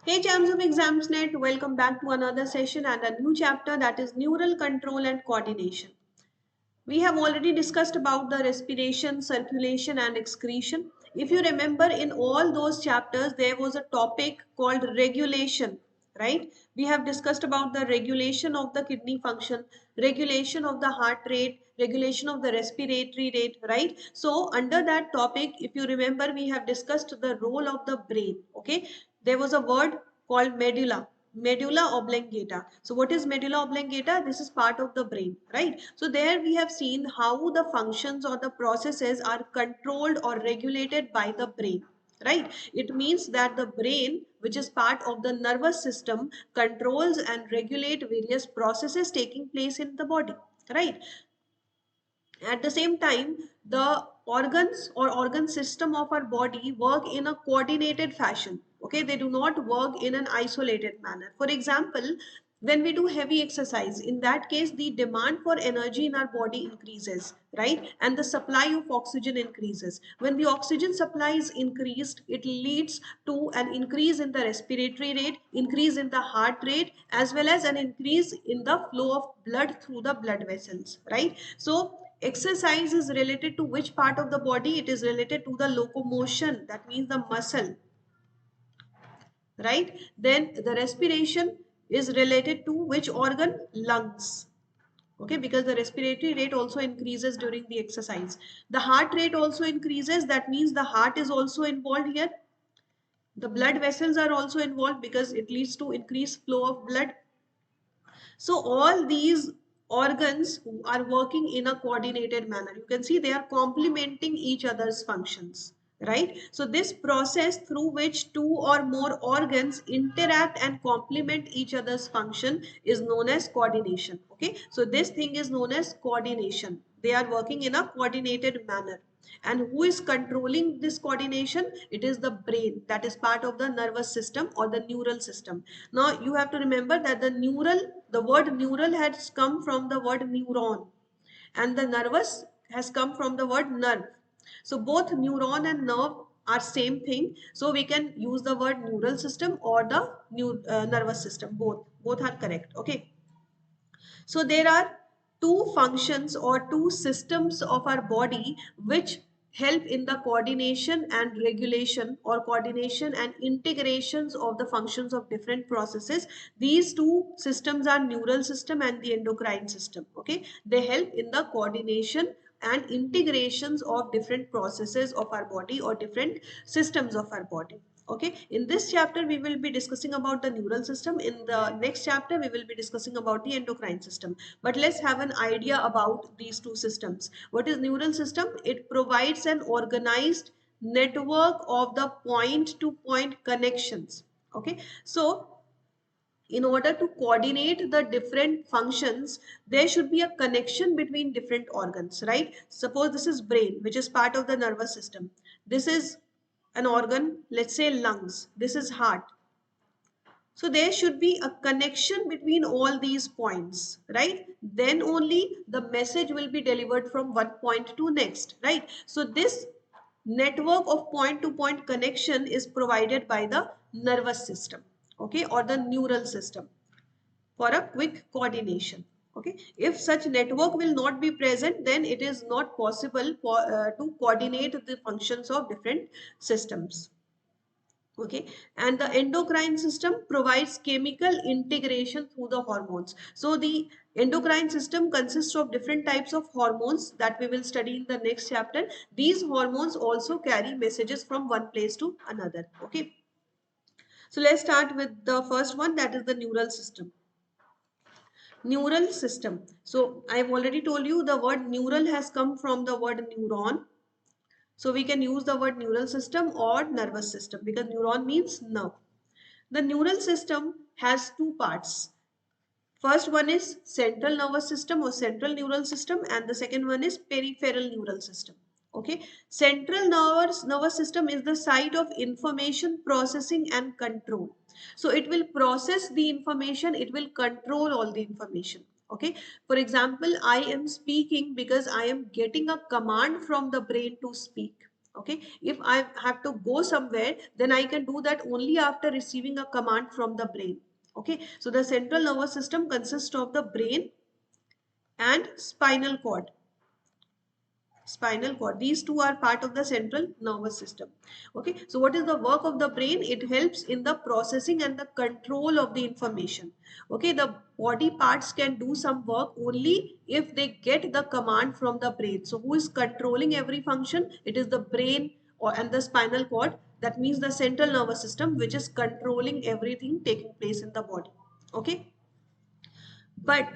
Hey champs of Examsnet, welcome back to another session and a new chapter, that is neural control and coordination. We have already discussed about the respiration, circulation and excretion. If you remember, in all those chapters there was a topic called regulation, right? We have discussed about the regulation of the kidney function, regulation of the heart rate, regulation of the respiratory rate, right? So under that topic, if you remember, we have discussed the role of the brain. Okay, there was a word called medulla oblongata. So what is medulla oblongata? This is part of the brain, right? So there we have seen how the functions or the processes are controlled or regulated by the brain, right? It means that the brain, which is part of the nervous system, controls and regulate various processes taking place in the body, right? At the same time, the organs or organ system of our body work in a coordinated fashion. Okay, they do not work in an isolated manner. For example, when we do heavy exercise, in that case the demand for energy in our body increases, right? And the supply of oxygen increases. When the oxygen supply is increased, it leads to an increase in the respiratory rate, increase in the heart rate, as well as an increase in the flow of blood through the blood vessels, right? So exercise is related to which part of the body? It is related to the locomotion, that means the muscle, right? Then the respiration is related to which organ? Lungs. Okay, because the respiratory rate also increases during the exercise. The heart rate also increases, that means the heart is also involved here. The blood vessels are also involved because it leads to increased flow of blood. So all these organs are working in a coordinated manner. You can see they are complementing each other's functions, right? So this process through which two or more organs interact and complement each other's function is known as coordination. Okay, so this thing is known as coordination. They are working in a coordinated manner. And who is controlling this coordination? It is the brain, that is part of the nervous system or the neural system. Now you have to remember that the word neural has come from the word neuron, and the nervous has come from the word nerve. So both neuron and nerve are same thing. So we can use the word neural system or the nervous system. Both are correct. Okay. So there are two functions or two systems of our body which help in the coordination and regulation or coordination and integrations of the functions of different processes. These two systems are neural system and the endocrine system. Okay, they help in the coordination and integrations of different processes of our body or different systems of our body. Okay, in this chapter we will be discussing about the neural system. In the next chapter we will be discussing about the endocrine system. But let's have an idea about these two systems. What is neural system? It provides an organized network of the point to point connections. Okay, so in order to coordinate the different functions, there should be a connection between different organs, right? Suppose this is brain, which is part of the nervous system. This is an organ, let's say lungs. This is heart. So there should be a connection between all these points, right? Then only the message will be delivered from one point to next, right? So this network of point to point connection is provided by the nervous system, okay, or the neural system for a quick coordination. Okay, if such network will not be present, then it is not possible to coordinate the functions of different systems. Okay, and the endocrine system provides chemical integration through the hormones. So the endocrine system consists of different types of hormones that we will study in the next chapter. These hormones also carry messages from one place to another. Okay, so let's start with the first one, that is the neural system. Neural system, so I've already told you the word neural has come from the word neuron. So we can use the word neural system or nervous system because neuron means nerve. The neural system has two parts. First one is central nervous system or central neural system, and the second one is peripheral neural system. Okay, central nervous system is the site of information processing and control. So it will process the information, it will control all the information. Okay, for example, I am speaking because I am getting a command from the brain to speak. Okay, if I have to go somewhere, then I can do that only after receiving a command from the brain. Okay, so the central nervous system consists of the brain and spinal cord. These two are part of the central nervous system. Okay, so what is the work of the brain? It helps in the processing and the control of the information. Okay, the body parts can do some work only if they get the command from the brain. So who is controlling every function? It is the brain and the spinal cord. That means the central nervous system, which is controlling everything taking place in the body. Okay, but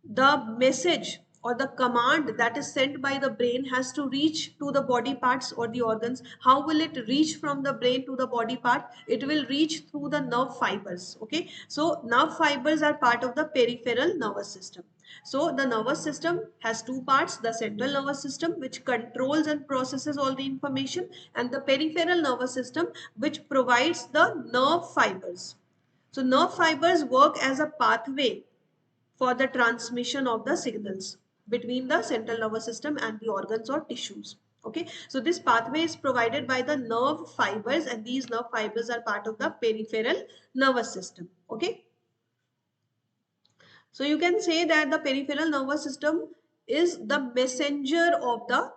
the message or the command that is sent by the brain has to reach to the body parts or the organs. How will it reach from the brain to the body part? It will reach through the nerve fibers. Okay, so nerve fibers are part of the peripheral nervous system. So the nervous system has two parts: the central nervous system, which controls and processes all the information, and the peripheral nervous system, which provides the nerve fibers. So nerve fibers work as a pathway for the transmission of the signals between the central nervous system and the organs or tissues. Okay, so this pathway is provided by the nerve fibers, and these nerve fibers are part of the peripheral nervous system. Okay, so you can say that the peripheral nervous system is the messenger of the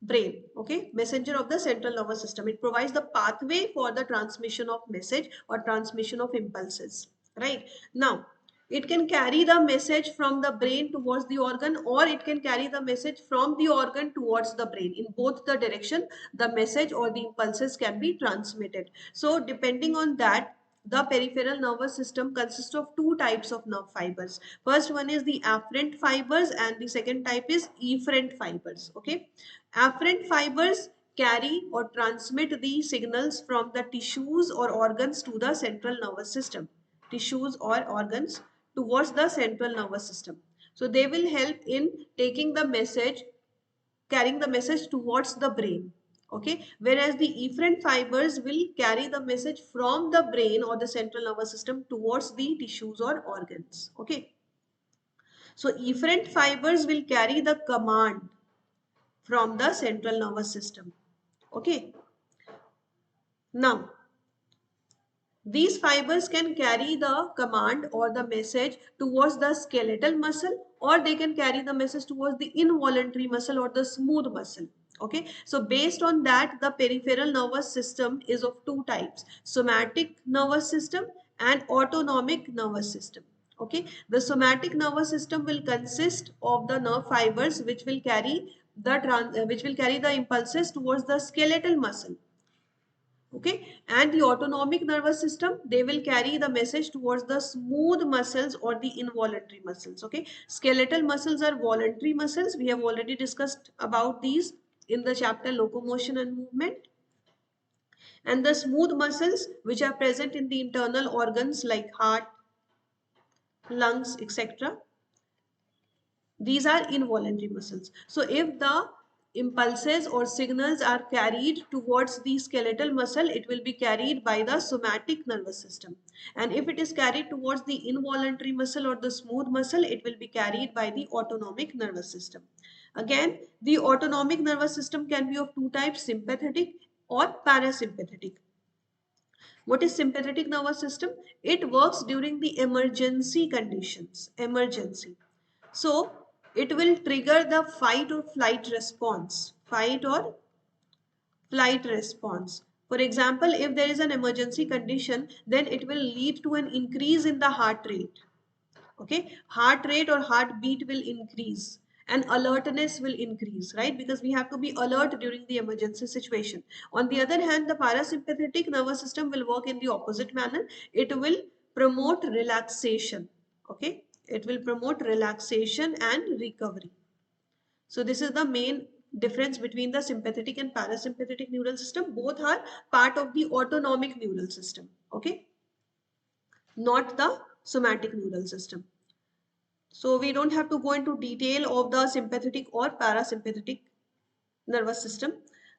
brain. Okay, messenger of the central nervous system. It provides the pathway for the transmission of message or transmission of impulses. Right, now it can carry the message from the brain towards the organ, or it can carry the message from the organ towards the brain. In both the direction, the message or the impulses can be transmitted. So depending on that, the peripheral nervous system consists of two types of nerve fibers. First one is the afferent fibers, and the second type is efferent fibers. Okay, afferent fibers carry or transmit the signals from the tissues or organs to the central nervous system. Tissues or organs towards the central nervous system. So they will help in taking the message, carrying the message towards the brain. Okay, whereas the efferent fibers will carry the message from the brain or the central nervous system towards the tissues or organs. Okay, so efferent fibers will carry the command from the central nervous system. Okay, now these fibers can carry the command or the message towards the skeletal muscle, or they can carry the message towards the involuntary muscle or the smooth muscle. Okay, so based on that, the peripheral nervous system is of two types: somatic nervous system and autonomic nervous system. Okay, the somatic nervous system will consist of the nerve fibers which will carry the impulses towards the skeletal muscle. Okay, and the autonomic nervous system, they will carry the message towards the smooth muscles or the involuntary muscles. Okay, skeletal muscles are voluntary muscles. We have already discussed about these in the chapter Locomotion and Movement. And the smooth muscles, which are present in the internal organs like heart, lungs, etc., these are involuntary muscles. So if the impulses or signals are carried towards the skeletal muscle, it will be carried by the somatic nervous system. And if it is carried towards the involuntary muscle or the smooth muscle, it will be carried by the autonomic nervous system. Again, the autonomic nervous system can be of two types: sympathetic or parasympathetic. What is sympathetic nervous system? It works during the emergency conditions. Emergency. So it will trigger the fight or flight response. Fight or flight response. For example, if there is an emergency condition, then it will lead to an increase in the heart rate. Okay, heart rate or heartbeat will increase and alertness will increase, right? Because we have to be alert during the emergency situation. On the other hand, the parasympathetic nervous system will work in the opposite manner. It will promote relaxation. Okay, it will promote relaxation and recovery. So this is the main difference between the sympathetic and parasympathetic neural system. Both are part of the autonomic neural system. Okay, not the somatic neural system. So we don't have to go into detail of the sympathetic or parasympathetic nervous system.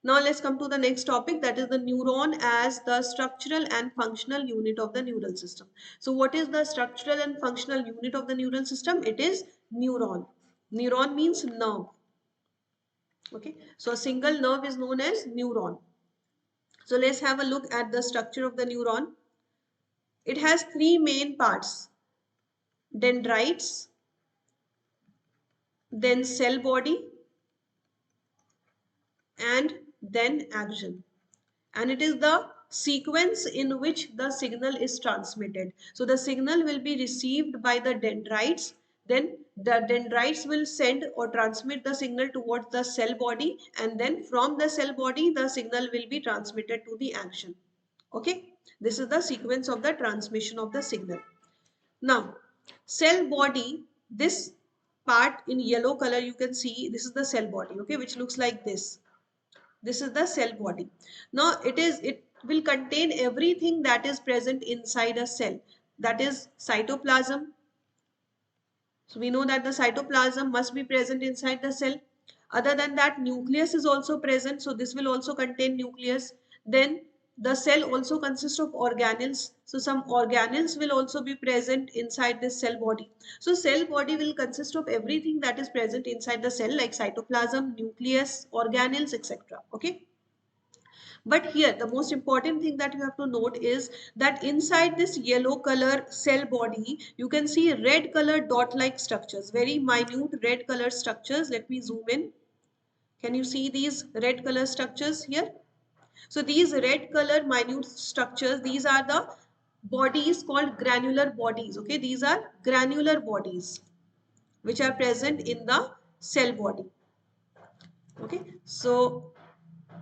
Now let's come to the next topic, that is the neuron as the structural and functional unit of the neural system. So what is the structural and functional unit of the neural system? It is neuron. Neuron means nerve. Okay, so a single nerve is known as neuron. So let's have a look at the structure of the neuron. It has three main parts: dendrites, then cell body, and then axon. And it is the sequence in which the signal is transmitted. So the signal will be received by the dendrites, then the dendrites will send or transmit the signal towards the cell body, and then from the cell body the signal will be transmitted to the axon. Okay, this is the sequence of the transmission of the signal. Now, cell body, this part in yellow color you can see, this is the cell body, okay, which looks like this. This is the cell body. Now it will contain everything that is present inside a cell. That is cytoplasm. So we know that the cytoplasm must be present inside the cell. Other than that, nucleus is also present. So this will also contain nucleus. Then the cell also consists of organelles. So some organelles will also be present inside this cell body. So cell body will consist of everything that is present inside the cell, like cytoplasm, nucleus, organelles, etc. Okay. But here, the most important thing that you have to note is that inside this yellow color cell body, you can see red color dot-like structures, very minute red color structures. Let me zoom in. Can you see these red color structures here? So these red color minute structures, these are the bodies called granular bodies. Okay, these are granular bodies which are present in the cell body. Okay, so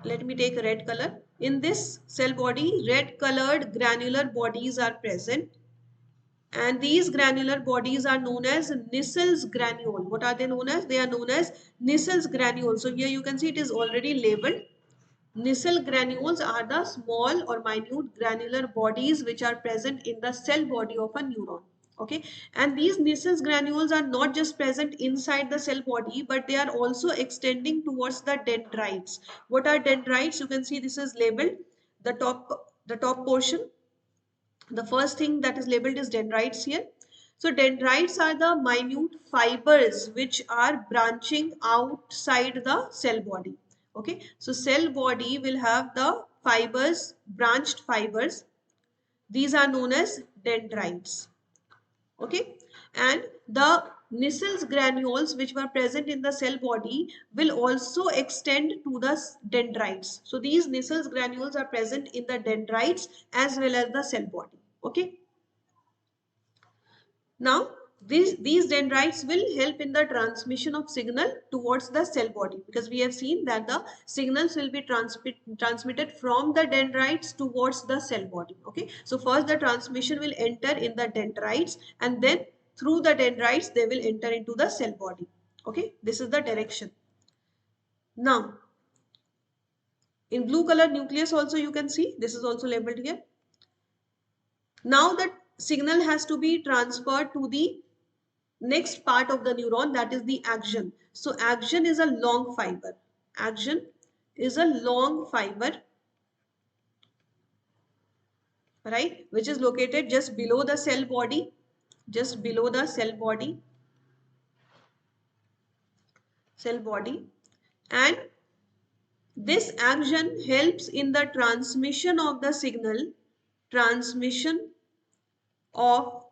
let me take red color. In this cell body, red colored granular bodies are present, and these granular bodies are known as Nissel's granule. What are they known as? They are known as Nissel's granule. So here you can see it is already labeled. Nissel granules are the small or minute granular bodies which are present in the cell body of a neuron. Okay, and these Nissel's granules are not just present inside the cell body, but they are also extending towards the dendrites. What are dendrites? You can see this is labeled the top portion. The first thing that is labeled is dendrites here. So dendrites are the minute fibers which are branching outside the cell body. Okay, so cell body will have the fibers, branched fibers. These are known as dendrites. Okay, and the Nissel's granules which were present in the cell body will also extend to the dendrites. So these Nissel's granules are present in the dendrites as well as the cell body. Okay, now these dendrites will help in the transmission of signal towards the cell body, because we have seen that the signals will be transmitted from the dendrites towards the cell body. Okay, so first the transmission will enter in the dendrites, and then through the dendrites they will enter into the cell body. Okay, this is the direction. Now in blue color nucleus also you can see this is also labeled here. Now that signal has to be transferred to the next part of the neuron, that is the axon. So axon is a long fiber. Axon is a long fiber, right, which is located just below the cell body, just below the cell body, and this axon helps in the transmission of the signal, transmission of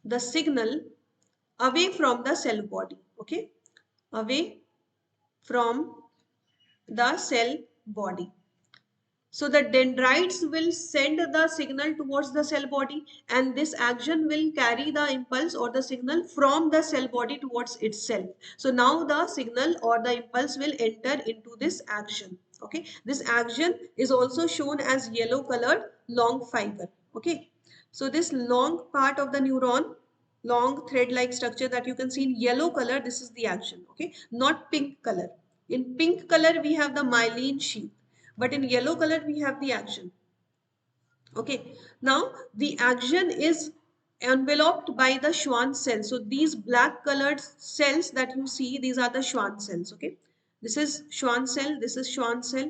the signal away from the cell body. Okay, away from the cell body. So the dendrites will send the signal towards the cell body, and this axon will carry the impulse or the signal from the cell body towards itself. So now the signal or the impulse will enter into this axon. Okay, this axon is also shown as yellow colored long fiber. Okay, so this long part of the neuron, long thread like structure that you can see in yellow color, this is the axon. Okay, not pink color. In pink color we have the myelin sheath, but in yellow color we have the axon. Okay, now the axon is enveloped by the Schwann cells. So these black colored cells that you see, these are the Schwann cells. Okay, this is Schwann cell, this is Schwann cell.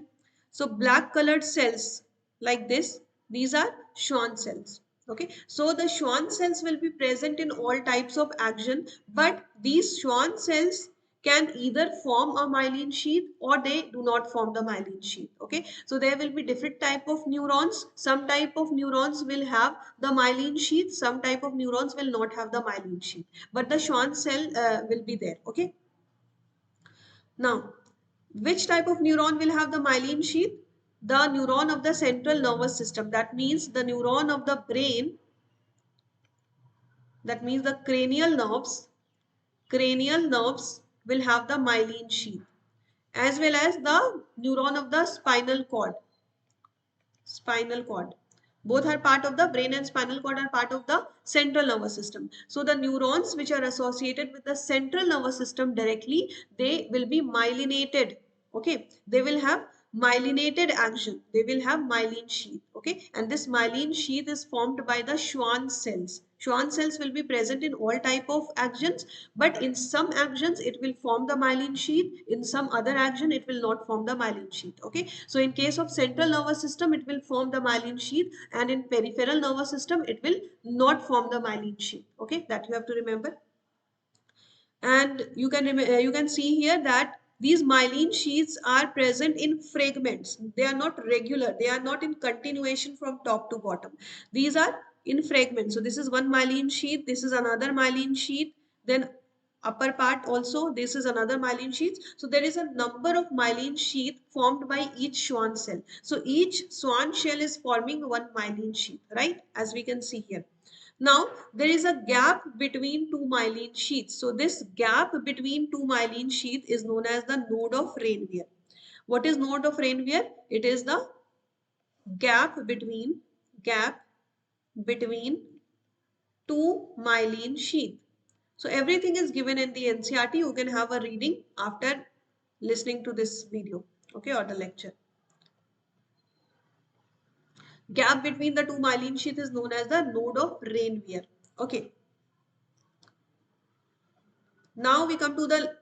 So black colored cells like this, these are Schwann cells. Okay, so the Schwann cells will be present in all types of axon, but these Schwann cells can either form a myelin sheath or they do not form the myelin sheath. Okay, so there will be different type of neurons. Some type of neurons will have the myelin sheath, some type of neurons will not have the myelin sheath, but the Schwann cell will be there. Okay, now which type of neuron will have the myelin sheath? The neuron of the central nervous system, that means the neuron of the brain, that means the cranial nerves will have the myelin sheath, as well as the neuron of the spinal cord. Both are part of the brain, and spinal cord are part of the central nervous system. So the neurons which are associated with the central nervous system directly, they will be myelinated. Okay, they will have myelinated action, they will have myelin sheath. Okay, and this myelin sheath is formed by the Schwann cells. Schwann cells will be present in all type of actions, but in some actions it will form the myelin sheath, in some other action it will not form the myelin sheath. Okay, so in case of central nervous system it will form the myelin sheath, and in peripheral nervous system it will not form the myelin sheath. Okay, that you have to remember. And you can see here that these myelin sheaths are present in fragments. They are not regular, they are not in continuation from top to bottom, these are in fragments. So this is one myelin sheath, this is another myelin sheath, then upper part also this is another myelin sheath. So there is a number of myelin sheath formed by each Schwann cell. So each Schwann cell is forming one myelin sheath, right, as we can see here. Now, there is a gap between two myelin sheaths. So, this gap between two myelin sheaths is known as the node of Ranvier. What is node of Ranvier? It is the gap between two myelin sheaths. So, everything is given in the NCERT. You can have a reading after listening to this video, okay, or the lecture. Gap between the two myelin sheaths is known as the node of Ranvier. Okay. Now we come to the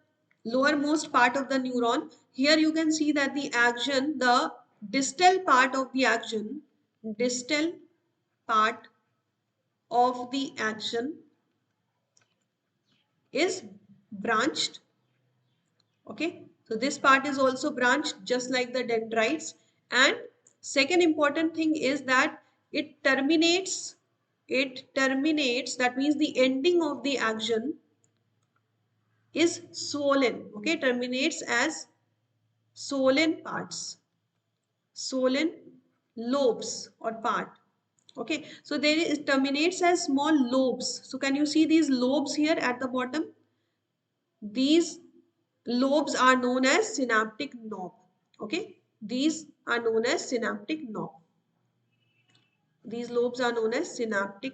lowermost part of the neuron. Here you can see that the action, the distal part of the action, distal part of the action is branched. Okay, so this part is also branched just like the dendrites. And second important thing is that it terminates, that means the ending of the action is swollen. Okay, terminates as swollen parts, swollen lobes or part. Okay, so there is terminates as small lobes. So can you see these lobes here at the bottom? These lobes are known as synaptic knob. Okay, these are known as synaptic knob. These lobes are known as synaptic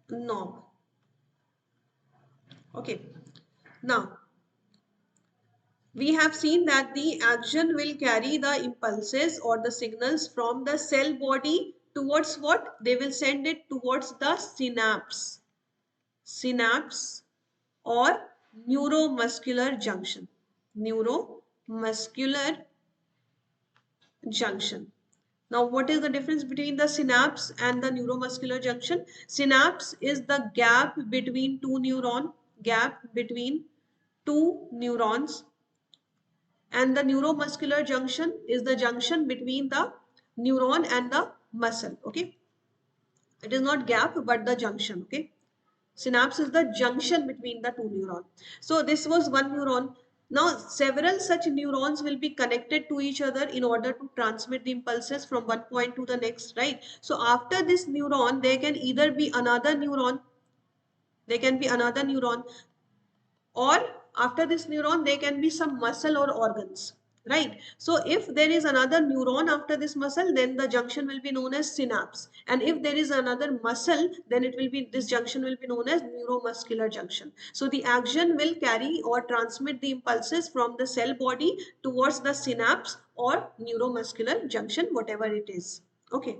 knob. Okay, now we have seen that the action will carry the impulses or the signals from the cell body towards what? They will send it towards the synapse or neuromuscular junction. Neuromuscular junction. Now, what is the difference between the synapse and the neuromuscular junction? Synapse is the gap between two neurons, and the neuromuscular junction is the junction between the neuron and the muscle. Okay, it is not gap but the junction. Okay, synapse is the junction between the two neurons. So this was one neuron. Now several such neurons will be connected to each other in order to transmit the impulses from one point to the next, right? So after this neuron there can either be another neuron, or after this neuron there can be some muscle or organs, right? So if there is another neuron after this muscle, then the junction will be known as synapse, and if there is another muscle, then this junction will be known as neuromuscular junction. So the action will carry or transmit the impulses from the cell body towards the synapse or neuromuscular junction, whatever it is. Okay.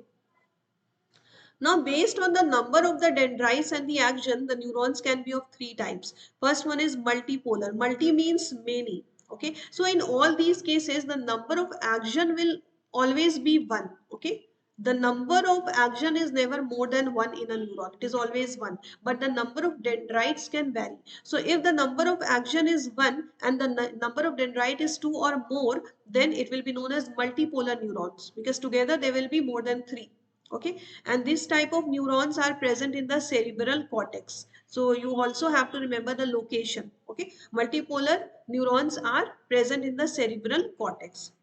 Now, based on the number of the dendrites and the action, the neurons can be of three types. First one is multipolar. Multi means many. Okay. So, in all these cases, the number of action will always be one. Okay. The number of action is never more than one in a neuron. It is always one. But the number of dendrites can vary. So if the number of action is one and the number of dendrite is two or more, then it will be known as multipolar neurons, because together there will be more than three. Okay. And this type of neurons are present in the cerebral cortex. So you also have to remember the location. Okay. Multipolar neurons are present in the cerebral cortex.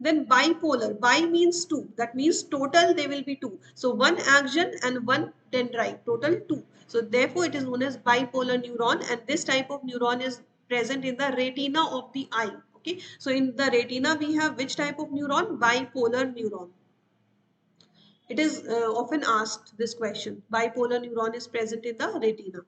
Then bipolar, bi means two. That means total they will be two. So one axon and one dendrite, total two. So therefore it is known as bipolar neuron, and this type of neuron is present in the retina of the eye. Okay. So in the retina we have which type of neuron? Bipolar neuron. It is often asked this question. Bipolar neuron is present in the retina.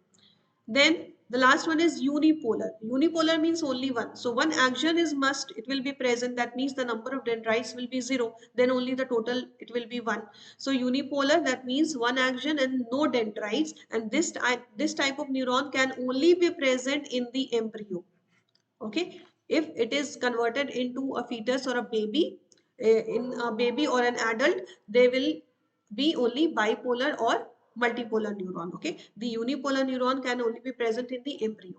Then the last one is unipolar. Unipolar means only one. So one action is must, it will be present. That means the number of dendrites will be zero. Then only the total, it will be one. So unipolar, that means one action and no dendrites. And this type of neuron can only be present in the embryo. Okay. If it is converted into a fetus or a baby, in a baby or an adult, they will be only bipolar or multipolar neuron. Okay. The unipolar neuron can only be present in the embryo.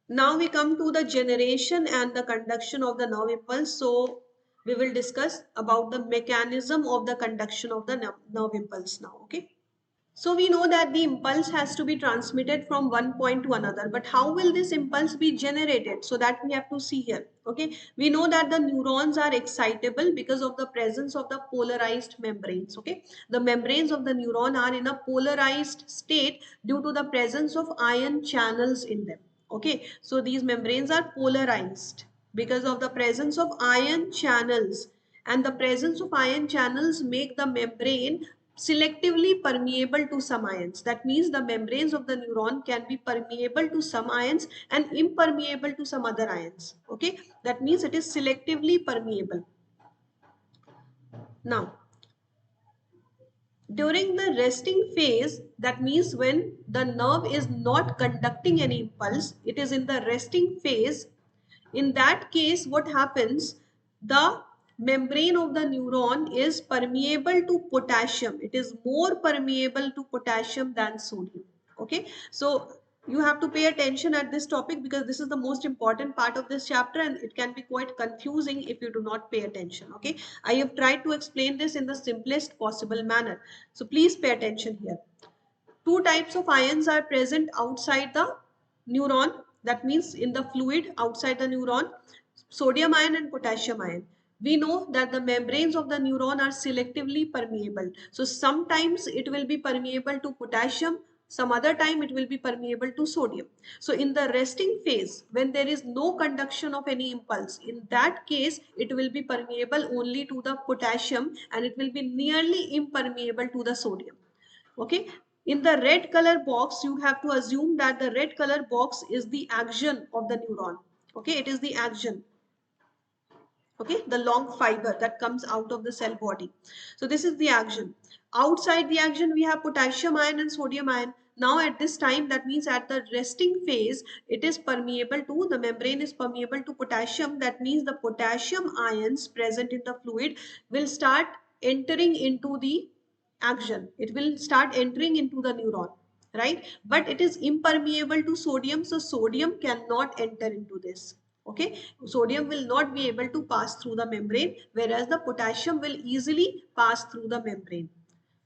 Now we come to the generation and the conduction of the nerve impulse. So we will discuss about the mechanism of the conduction of the nerve impulse now. Okay. So we know that the impulse has to be transmitted from one point to another, but how will this impulse be generated? So that we have to see here. Okay, we know that the neurons are excitable because of the presence of the polarized membranes. Okay, the membranes of the neuron are in a polarized state due to the presence of ion channels in them. Okay, so these membranes are polarized because of the presence of ion channels, and the presence of ion channels make the membrane selectively permeable to some ions. That means the membranes of the neuron can be permeable to some ions and impermeable to some other ions. Okay, that means it is selectively permeable. Now, during the resting phase, that means when the nerve is not conducting any impulse, it is in the resting phase. In that case, what happens? The membrane of the neuron is permeable to potassium. It is more permeable to potassium than sodium. Okay, so you have to pay attention at this topic because this is the most important part of this chapter and it can be quite confusing if you do not pay attention. Okay, I have tried to explain this in the simplest possible manner. So please pay attention here. Two types of ions are present outside the neuron, that means in the fluid outside the neuron: sodium ion and potassium ion. We know that the membranes of the neuron are selectively permeable, so sometimes it will be permeable to potassium, some other time it will be permeable to sodium. So in the resting phase, when there is no conduction of any impulse, in that case it will be permeable only to the potassium and it will be nearly impermeable to the sodium. Okay, in the red color box you have to assume that the red color box is the axon of the neuron. Okay, it is the axon. Okay, the long fiber that comes out of the cell body. So this is the axon. Outside the axon we have potassium ion and sodium ion. Now at this time, that means at the resting phase, it is permeable to, the membrane is permeable to potassium. That means the potassium ions present in the fluid will start entering into the action. It will start entering into the neuron, right? But it is impermeable to sodium, so sodium cannot enter into this. Okay, sodium will not be able to pass through the membrane, whereas the potassium will easily pass through the membrane,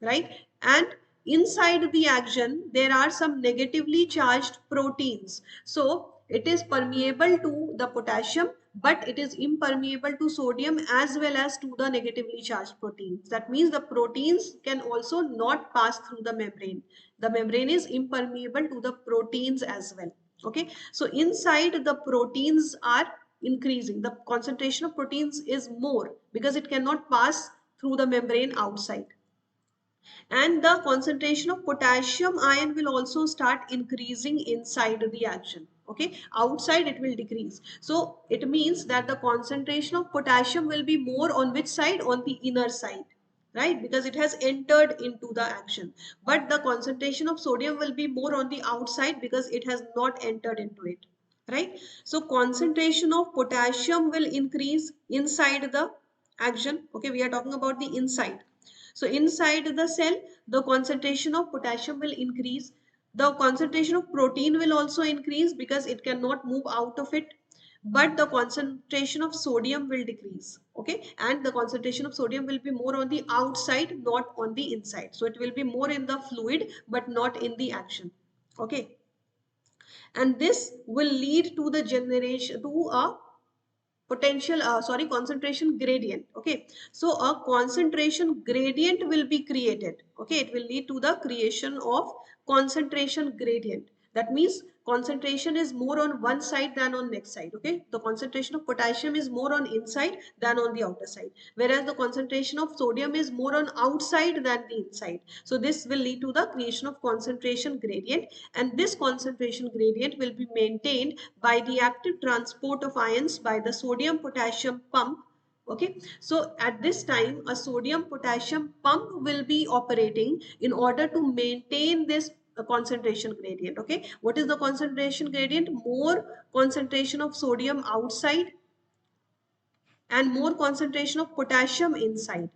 right? And inside the axon there are some negatively charged proteins, so it is permeable to the potassium but it is impermeable to sodium as well as to the negatively charged proteins. That means the proteins can also not pass through the membrane. The membrane is impermeable to the proteins as well. Okay, so inside the proteins are increasing, the concentration of proteins is more because it cannot pass through the membrane outside, and the concentration of potassium ion will also start increasing inside the action. Okay, outside it will decrease, so it means that the concentration of potassium will be more on which side? On the inner side, right? Because it has entered into the action. But the concentration of sodium will be more on the outside because it has not entered into it, right? So concentration of potassium will increase inside the action. Okay, we are talking about the inside. So inside the cell, the concentration of potassium will increase. The concentration of protein will also increase because it cannot move out of it. But the concentration of sodium will decrease. Okay, and the concentration of sodium will be more on the outside, not on the inside. So it will be more in the fluid, but not in the action. Okay, and this will lead to the generation to a concentration gradient. Okay, so a concentration gradient will be created. Okay, it will lead to the creation of concentration gradient. That means concentration is more on one side than on next side. Okay, the concentration of potassium is more on inside than on the outer side, whereas the concentration of sodium is more on outside than the inside. So this will lead to the creation of concentration gradient, and this concentration gradient will be maintained by the active transport of ions by the sodium potassium pump. Okay, so at this time a sodium potassium pump will be operating in order to maintain this concentration gradient. Okay, what is the concentration gradient? More concentration of sodium outside and more concentration of potassium inside.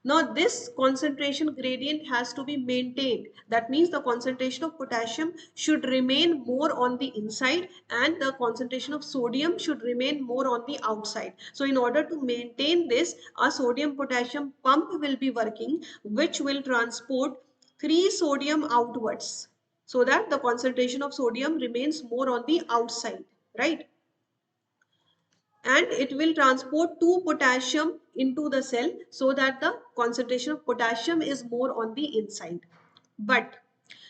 Now this concentration gradient has to be maintained. That means the concentration of potassium should remain more on the inside and the concentration of sodium should remain more on the outside. So in order to maintain this, a sodium potassium pump will be working, which will transport 3 sodium outwards so that the concentration of sodium remains more on the outside, right? And it will transport 2 potassium into the cell so that the concentration of potassium is more on the inside. But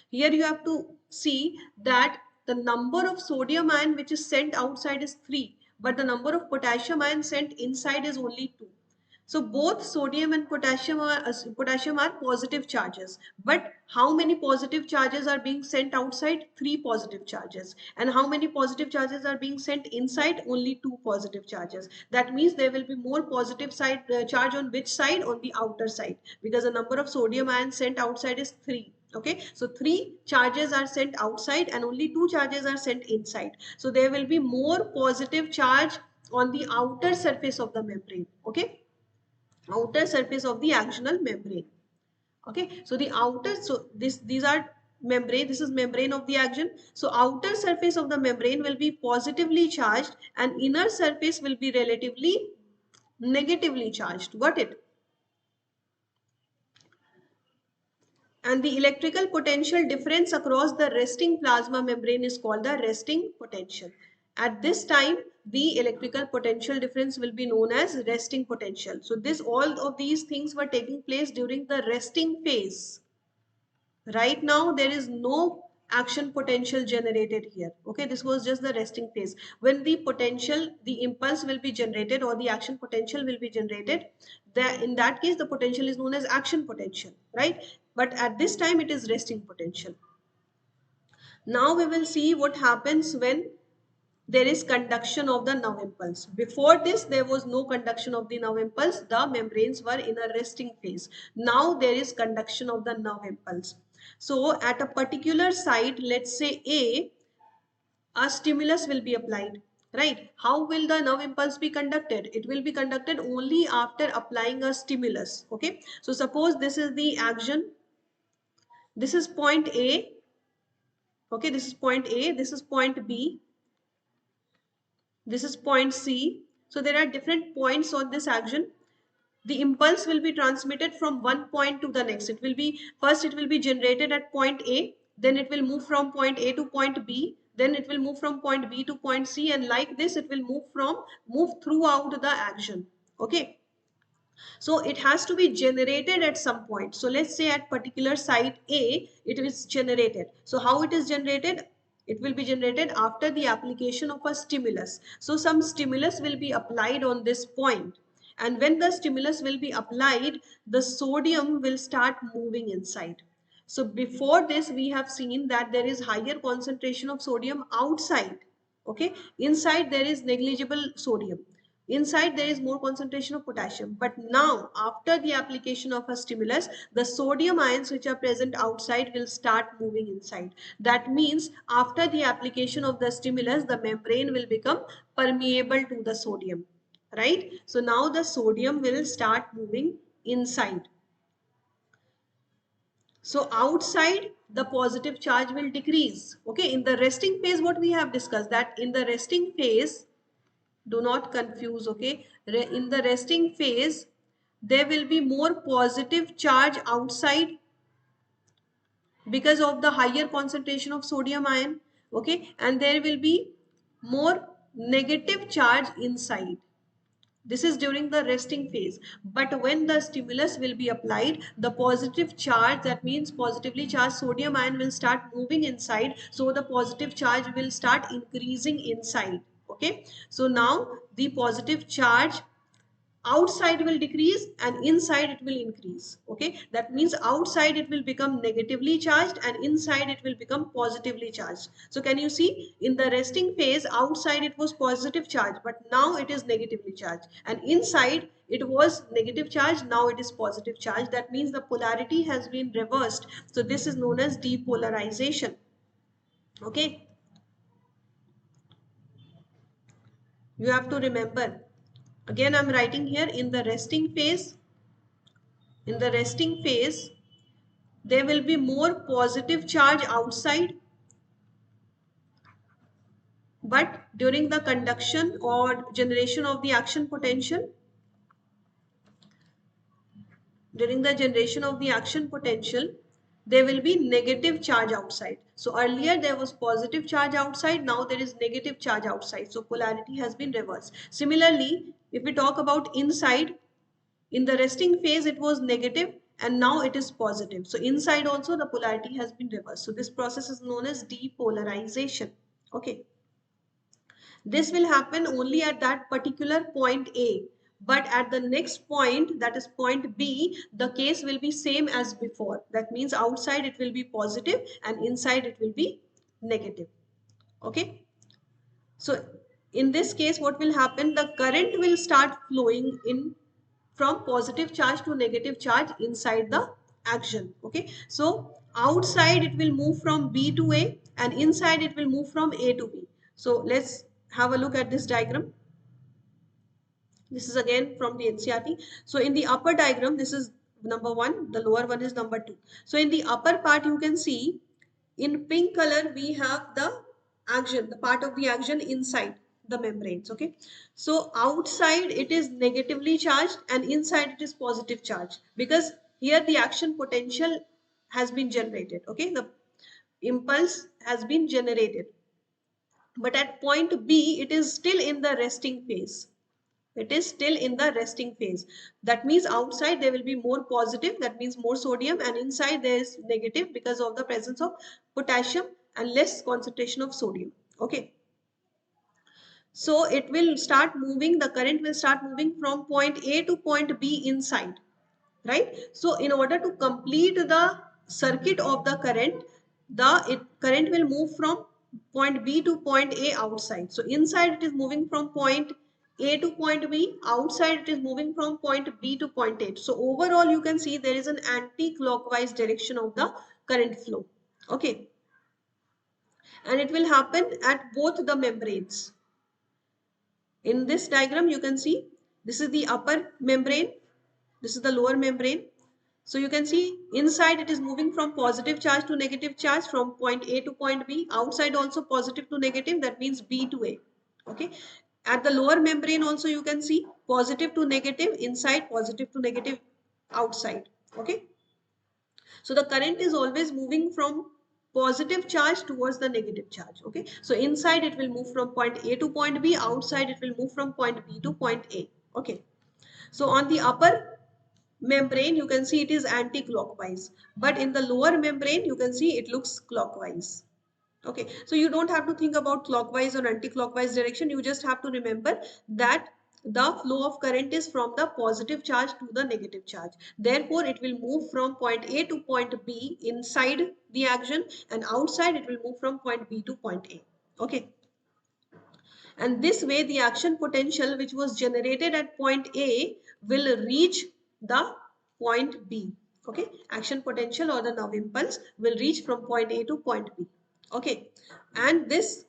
here you have to see that the number of sodium ion which is sent outside is 3, but the number of potassium ion sent inside is only 2. So both sodium and potassium are positive charges. But how many positive charges are being sent outside? 3 positive charges. And how many positive charges are being sent inside? Only 2 positive charges. That means there will be more positive side charge on which side? On the outer side, because the number of sodium ions sent outside is 3. Okay, so 3 charges are sent outside and only 2 charges are sent inside. So there will be more positive charge on the outer surface of the membrane. Okay, outer surface of the axonal membrane. Okay, so the outer, so these are membrane, this is membrane of the axon. So outer surface of the membrane will be positively charged and inner surface will be relatively negatively charged. Got it? And the electrical potential difference across the resting plasma membrane is called the resting potential. At this time, the electrical potential difference will be known as resting potential. So this, all of these things were taking place during the resting phase. Right now, there is no action potential generated here. Okay, this was just the resting phase. When the potential, the impulse will be generated or the action potential will be generated, in that case, the potential is known as action potential, right? But at this time, it is resting potential. Now we will see what happens when there is conduction of the nerve impulse. Before this, there was no conduction of the nerve impulse. The membranes were in a resting phase. Now there is conduction of the nerve impulse. So at a particular site, let's say a stimulus will be applied, right? How will the nerve impulse be conducted? It will be conducted only after applying a stimulus. Okay, so suppose this is the axon, this is point A. Okay, this is point A, this is point B, this is point C. So there are different points on this axon. The impulse will be transmitted from one point to the next. It will be, first it will be generated at point A, then it will move from point A to point B, then it will move from point B to point C, and like this it will move throughout the axon. Okay, so it has to be generated at some point. So let's say at particular site A, it is generated. So how it is generated? It will be generated after the application of a stimulus. So some stimulus will be applied on this point. And when the stimulus will be applied, the sodium will start moving inside. So before this, we have seen that there is higher concentration of sodium outside. Okay, inside there is negligible sodium. Inside there is more concentration of potassium. But now after the application of a stimulus, the sodium ions which are present outside will start moving inside. That means after the application of the stimulus, the membrane will become permeable to the sodium. right? So now the sodium will start moving inside. So outside the positive charge will decrease. Okay, in the resting phase, what we have discussed, that in the resting phase, do not confuse, okay, in the resting phase there will be more positive charge outside because of the higher concentration of sodium ion, okay, and there will be more negative charge inside. This is during the resting phase. But when the stimulus will be applied, the positive charge, that means positively charged sodium ion, will start moving inside. So the positive charge will start increasing inside. Okay. So now the positive charge outside will decrease and inside it will increase. Okay, that means outside it will become negatively charged and inside it will become positively charged. So can you see, in the resting phase outside it was positive charge, but now it is negatively charged, and inside it was negative charge, now it is positive charge. That means the polarity has been reversed. So this is known as depolarization. Okay, you have to remember, again I'm writing here, in the resting phase, in the resting phase there will be more positive charge outside, but during the conduction or generation of the action potential, during the generation of the action potential, there will be negative charge outside. So earlier there was positive charge outside, now there is negative charge outside. So polarity has been reversed. Similarly, if we talk about inside, in the resting phase it was negative and now it is positive. So inside also the polarity has been reversed. So this process is known as depolarization. Okay. This will happen only at that particular point A. But at the next point, that is point B, the case will be same as before. That means outside it will be positive and inside it will be negative. Okay. So in this case, what will happen? The current will start flowing in from positive charge to negative charge inside the action. Okay. So outside it will move from B to A and inside it will move from A to B. So let's have a look at this diagram. This is again from the NCERT. So in the upper diagram, this is number 1, the lower one is number 2. So in the upper part, you can see in pink color, we have the action, the part of the action inside the membranes. Okay. So outside it is negatively charged and inside it is positive charge, because here the action potential has been generated. Okay. The impulse has been generated. But at point B, it is still in the resting phase. It is still in the resting phase. That means outside there will be more positive, that means more sodium, and inside there is negative because of the presence of potassium and less concentration of sodium. Okay. So it will start moving, the current will start moving from point A to point B inside, right? So in order to complete the circuit of the current, the current will move from point B to point A outside. So inside it is moving from point A to point B, outside it is moving from point B to point A. So overall you can see there is an anti-clockwise direction of the current flow. Okay. And it will happen at both the membranes. In this diagram, you can see this is the upper membrane, this is the lower membrane. So you can see inside it is moving from positive charge to negative charge from point A to point B, outside also positive to negative, that means B to A. Okay. At the lower membrane also you can see positive to negative inside, positive to negative outside. Okay. So the current is always moving from positive charge towards the negative charge. Okay. So inside it will move from point A to point B, outside it will move from point B to point A. Okay. So on the upper membrane, you can see it is anti-clockwise. But in the lower membrane, you can see it looks clockwise. Okay. So you don't have to think about clockwise or anti-clockwise direction. You just have to remember that the flow of current is from the positive charge to the negative charge. Therefore, it will move from point A to point B inside the action, and outside it will move from point B to point A. Okay. And this way the action potential which was generated at point A will reach the point B. Okay. Action potential or the nerve impulse will reach from point A to point B. Okay. And this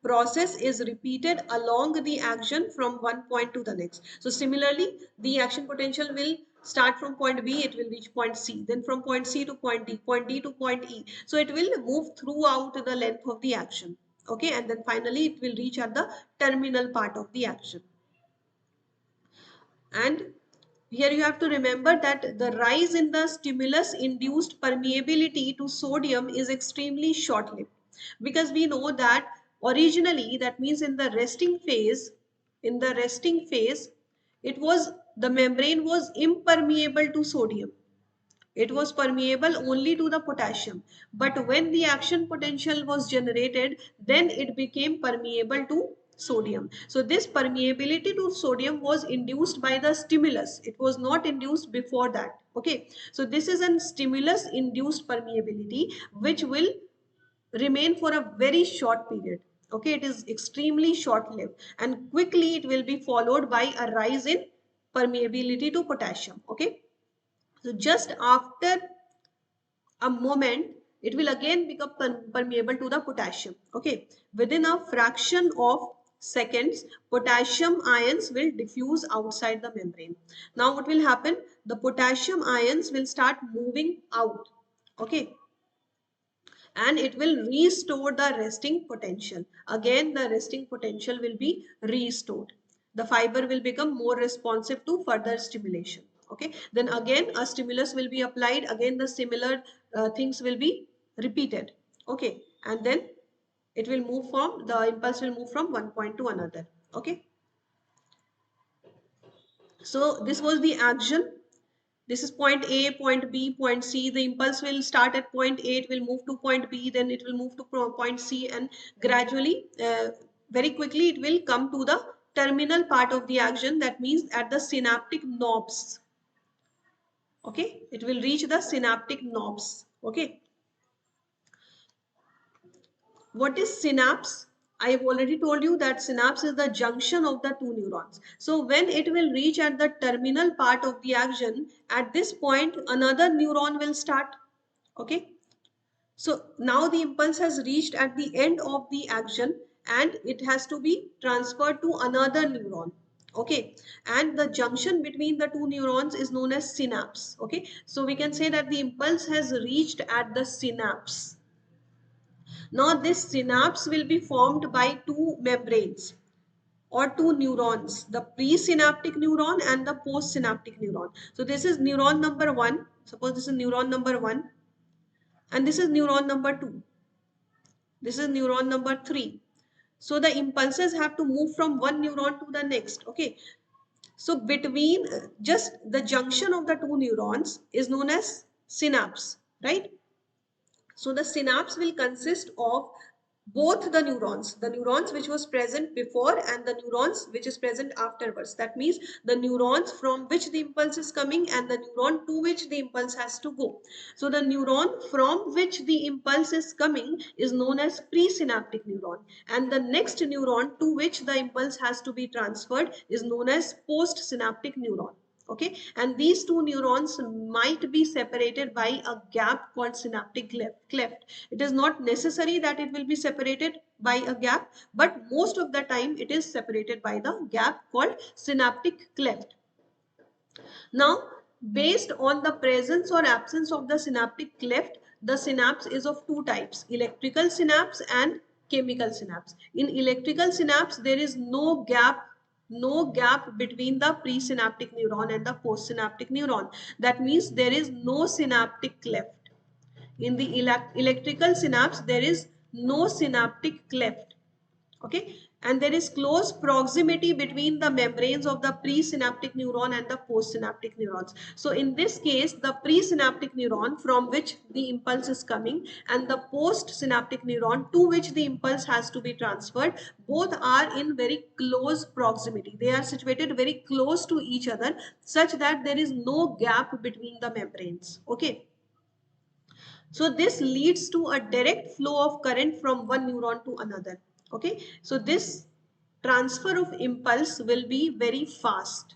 process is repeated along the action from one point to the next. So similarly, the action potential will start from point B, it will reach point C, then from point C to point D to point E. So it will move throughout the length of the action. Okay, and then finally it will reach at the terminal part of the action. And here you have to remember that the rise in the stimulus induced permeability to sodium is extremely short lived, because we know that originally, that means in the resting phase, it was, the membrane was impermeable to sodium. It was permeable only to the potassium. But when the action potential was generated, then it became permeable to sodium. So this permeability to sodium was induced by the stimulus. It was not induced before that. Okay. So this is a stimulus induced permeability which will remain for a very short period. Okay. It is extremely short lived, and quickly it will be followed by a rise in permeability to potassium. Okay. So just after a moment, it will again become permeable to the potassium. Okay, within a fraction of seconds, potassium ions will diffuse outside the membrane. Now what will happen? The potassium ions will start moving out. Okay, and it will restore the resting potential. Again, the resting potential will be restored. The fiber will become more responsive to further stimulation. Okay, then again a stimulus will be applied. Again, the similar things will be repeated. Okay, and then it will move from, the impulse will move from one point to another. Okay, so this was the action. This is point A, point B, point C. The impulse will start at point A, it will move to point B, then it will move to point C, and gradually, very quickly, it will come to the terminal part of the action. That means at the synaptic knobs. Okay, it will reach the synaptic knobs. Okay, what is synapse? I have already told you that synapse is the junction of the two neurons. So when it will reach at the terminal part of the action, at this point another neuron will start. Okay, so now the impulse has reached at the end of the action and it has to be transferred to another neuron. Okay, and the junction between the two neurons is known as synapse. Okay, so we can say that the impulse has reached at the synapse. Now this synapse will be formed by two membranes or two neurons, the presynaptic neuron and the postsynaptic neuron. So this is neuron number 1. Suppose this is neuron number 1 and this is neuron number 2. This is neuron number 3. So the impulses have to move from one neuron to the next. Okay. So between just the junction of the two neurons is known as synapse, right? So the synapse will consist of both the neurons which was present before and the neurons which is present afterwards. That means the neurons from which the impulse is coming and the neuron to which the impulse has to go. So the neuron from which the impulse is coming is known as presynaptic neuron, and the next neuron to which the impulse has to be transferred is known as postsynaptic neuron. Okay, and these two neurons might be separated by a gap called synaptic cleft. It is not necessary that it will be separated by a gap, but most of the time it is separated by the gap called synaptic cleft. Now, based on the presence or absence of the synaptic cleft, the synapse is of two types: electrical synapse and chemical synapse. In electrical synapse, there is no gap between the presynaptic neuron and the postsynaptic neuron. That means there is no synaptic cleft. In the electrical synapse, there is no synaptic cleft. Okay, and there is close proximity between the membranes of the presynaptic neuron and the postsynaptic neurons. So in this case, the presynaptic neuron from which the impulse is coming and the postsynaptic neuron to which the impulse has to be transferred, both are in very close proximity. They are situated very close to each other such that there is no gap between the membranes. Okay, so this leads to a direct flow of current from one neuron to another. Okay, so this transfer of impulse will be very fast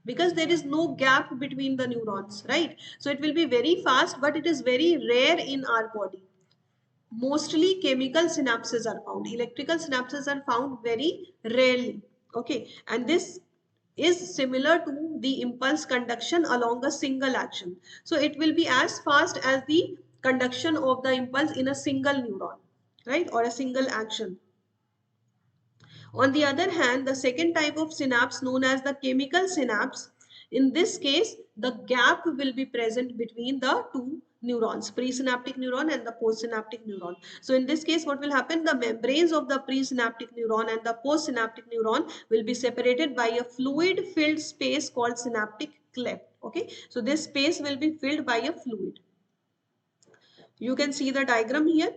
because there is no gap between the neurons, right? So it will be very fast, but it is very rare in our body. mostly chemical synapses are found. Electrical synapses are found very rarely. Okay, and this is similar to the impulse conduction along a single action. So it will be as fast as the conduction of the impulse in a single neuron, right, or a single action. On the other hand, the second type of synapse known as the chemical synapse, in this case, the gap will be present between the two neurons, presynaptic neuron and the postsynaptic neuron. So in this case, what will happen? The membranes of the presynaptic neuron and the postsynaptic neuron will be separated by a fluid-filled space called synaptic cleft. Okay, so this space will be filled by a fluid. You can see the diagram here.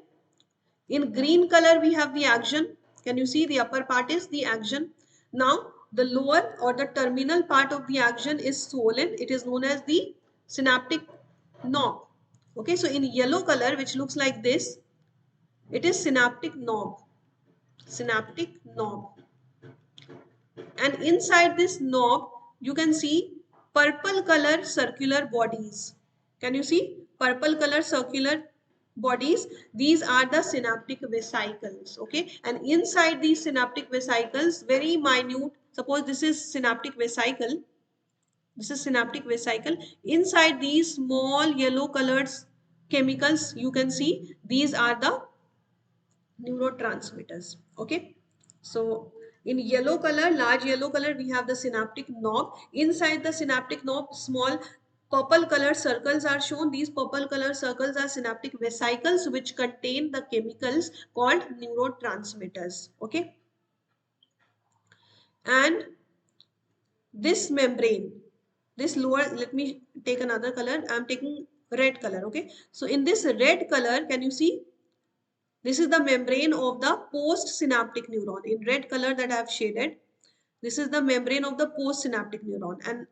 In green color, we have the axon. Can you see the upper part is the axon? Now, the lower or the terminal part of the axon is swollen. It is known as the synaptic knob. Okay, so in yellow color, which looks like this, it is synaptic knob. Synaptic knob. And inside this knob, you can see purple color circular bodies. Can you see purple color circular bodies? These are the synaptic vesicles. Okay, and inside these synaptic vesicles, very minute, suppose this is synaptic vesicle, this is synaptic vesicle. Inside these small yellow colored chemicals, you can see these are the neurotransmitters. Okay, so in yellow color, large yellow color, we have the synaptic knob. Inside the synaptic knob, small purple color circles are shown. These purple color circles are synaptic vesicles which contain the chemicals called neurotransmitters. Okay, and this membrane, this lower, let me take another color, I'm taking red color. Okay, so in this red color, can you see this is the membrane of the postsynaptic neuron in red color that I have shaded. This is the membrane of the postsynaptic neuron, and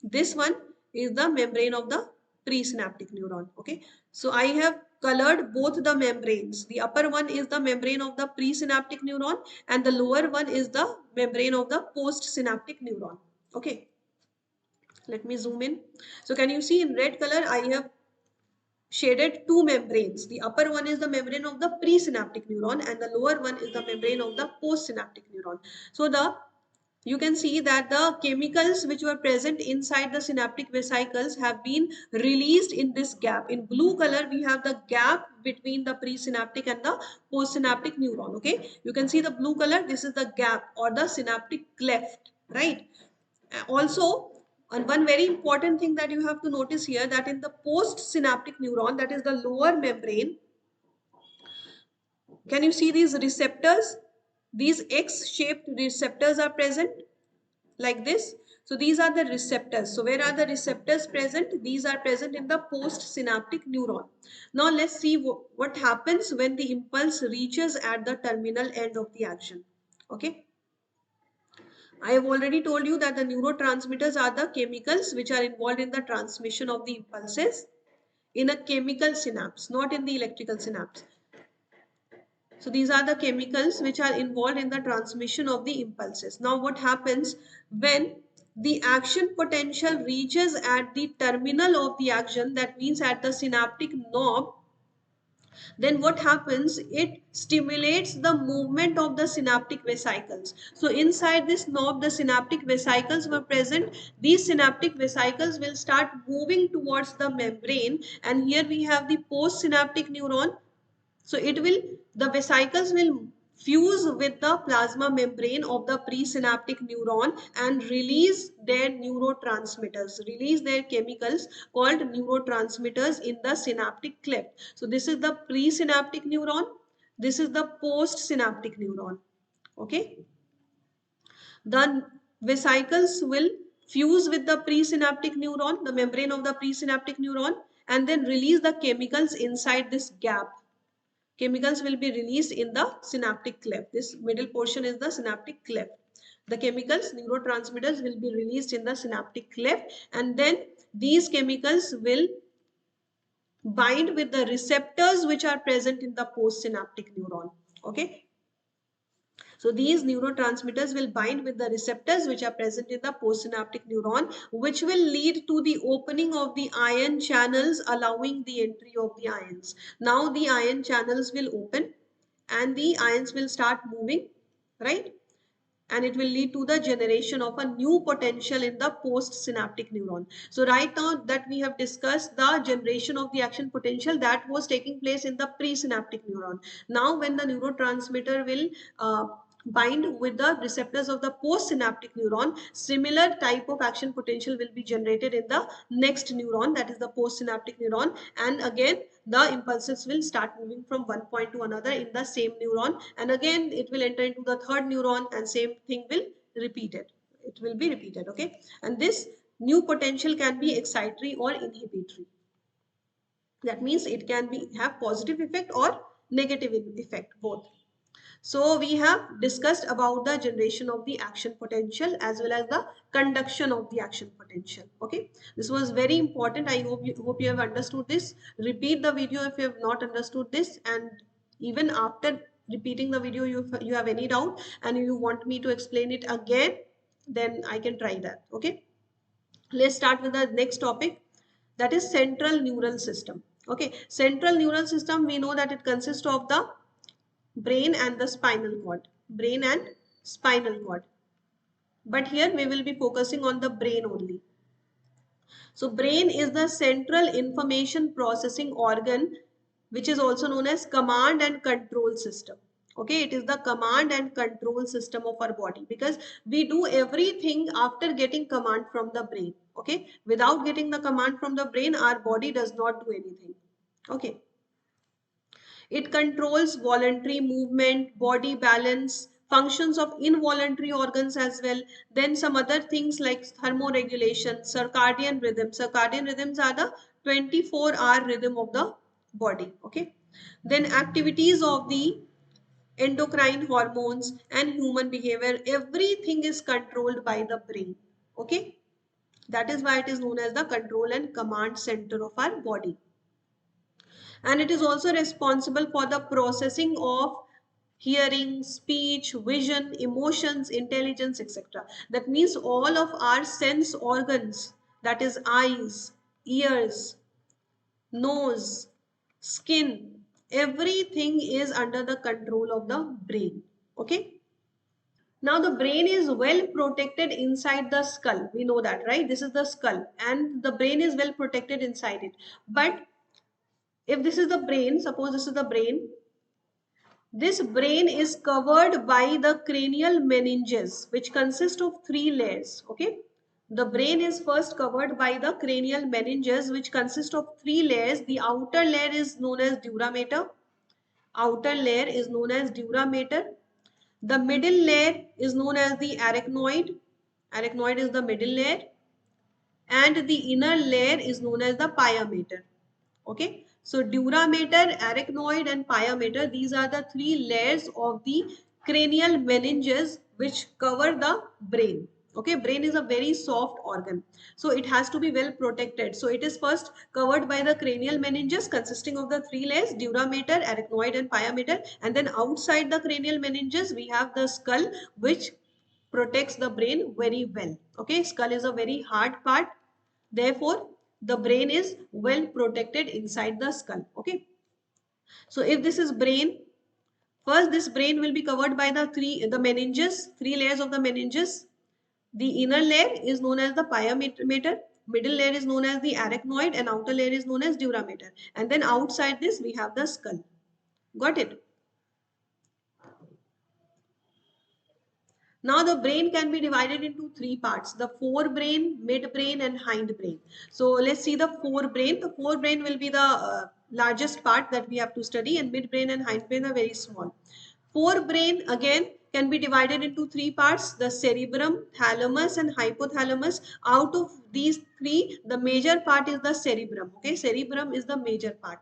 this one is the membrane of the presynaptic neuron. Okay, so I have colored both the membranes. The upper one is the membrane of the presynaptic neuron and the lower one is the membrane of the postsynaptic neuron. Okay, let me zoom in. So can you see in red color I have shaded two membranes. The upper one is the membrane of the presynaptic neuron and the lower one is the membrane of the postsynaptic neuron. So you can see that the chemicals which were present inside the synaptic vesicles have been released in this gap. In blue color, we have the gap between the presynaptic and the postsynaptic neuron. Okay, you can see the blue color. This is the gap or the synaptic cleft, right? Also, and one very important thing that you have to notice here, that in the postsynaptic neuron, that is the lower membrane, can you see these receptors? These X-shaped receptors are present like this. So these are the receptors. So where are the receptors present? These are present in the postsynaptic neuron. Now let's see what happens when the impulse reaches at the terminal end of the action. Okay. I have already told you that the neurotransmitters are the chemicals which are involved in the transmission of the impulses in a chemical synapse, not in the electrical synapse. So these are the chemicals which are involved in the transmission of the impulses. Now what happens when the action potential reaches at the terminal of the action, that means at the synaptic knob, then what happens? It stimulates the movement of the synaptic vesicles. So inside this knob, the synaptic vesicles were present. These synaptic vesicles will start moving towards the membrane, and here we have the postsynaptic neuron. So the vesicles will fuse with the plasma membrane of the presynaptic neuron and release their neurotransmitters, release their chemicals called neurotransmitters in the synaptic cleft. So this is the presynaptic neuron. This is the postsynaptic neuron. Okay. The vesicles will fuse with the presynaptic neuron, the membrane of the presynaptic neuron, and then release the chemicals inside this gap. Chemicals will be released in the synaptic cleft. This middle portion is the synaptic cleft. The chemicals, neurotransmitters, will be released in the synaptic cleft, and then these chemicals will bind with the receptors which are present in the postsynaptic neuron. Okay. So these neurotransmitters will bind with the receptors which are present in the postsynaptic neuron, which will lead to the opening of the ion channels, allowing the entry of the ions. Now the ion channels will open and the ions will start moving, right? And it will lead to the generation of a new potential in the postsynaptic neuron. So right now that we have discussed the generation of the action potential, that was taking place in the presynaptic neuron. Now when the neurotransmitter will bind with the receptors of the postsynaptic neuron, similar type of action potential will be generated in the next neuron, that is the postsynaptic neuron, and again the impulses will start moving from one point to another in the same neuron, and again it will enter into the third neuron and same thing will be repeated. Okay, and this new potential can be excitatory or inhibitory. That means it can be have positive effect or negative effect, both. So we have discussed about the generation of the action potential as well as the conduction of the action potential. Okay, this was very important. I hope you have understood this. Repeat the video if you have not understood this, and even after repeating the video, you have any doubt and you want me to explain it again, then I can try that. Okay, let's start with the next topic, that is central neural system. Okay, central neural system, we know that it consists of the brain and the spinal cord, brain and spinal cord, but here we will be focusing on the brain only. So brain is the central information processing organ, which is also known as command and control system. Okay, it is the command and control system of our body, because we do everything after getting command from the brain. Okay, without getting the command from the brain, our body does not do anything. Okay, it controls voluntary movement, body balance, functions of involuntary organs as well. Then some other things like thermoregulation, circadian rhythm. Circadian rhythms are the 24-hour rhythm of the body. Okay. Then activities of the endocrine hormones and human behavior. Everything is controlled by the brain. Okay. That is why it is known as the control and command center of our body, and it is also responsible for the processing of hearing, speech, vision, emotions, intelligence, etc. That means all of our sense organs, that is eyes, ears, nose, skin, everything is under the control of the brain. Okay. Now the brain is well protected inside the skull. We know that, right? This is the skull and the brain is well protected inside it. But if this is the brain, suppose this is the brain, this brain is covered by the cranial meninges, which consist of three layers. Okay, the brain is first covered by the cranial meninges, which consist of three layers. The outer layer is known as dura mater. Outer layer is known as dura mater. The middle layer is known as the arachnoid. Arachnoid is the middle layer, and the inner layer is known as the pia mater. Okay, so dura mater, arachnoid and pia mater, these are the three layers of the cranial meninges which cover the brain. Okay, brain is a very soft organ, so it has to be well protected. So it is first covered by the cranial meninges consisting of the three layers, dura mater, arachnoid and pia mater, and then outside the cranial meninges we have the skull, which protects the brain very well. Okay, skull is a very hard part, therefore the brain is well protected inside the skull. Okay, so if this is brain, first this brain will be covered by the meninges, three layers of the meninges. The inner layer is known as the pia mater, middle layer is known as the arachnoid, and outer layer is known as dura mater, and then outside this we have the skull. Got it? Now the brain can be divided into three parts: the forebrain, midbrain and hindbrain. So let's see the forebrain. The forebrain will be the largest part that we have to study, and midbrain and hindbrain are very small. Forebrain again can be divided into three parts: the cerebrum, thalamus and hypothalamus. Out of these three, the major part is the cerebrum. Okay, cerebrum is the major part.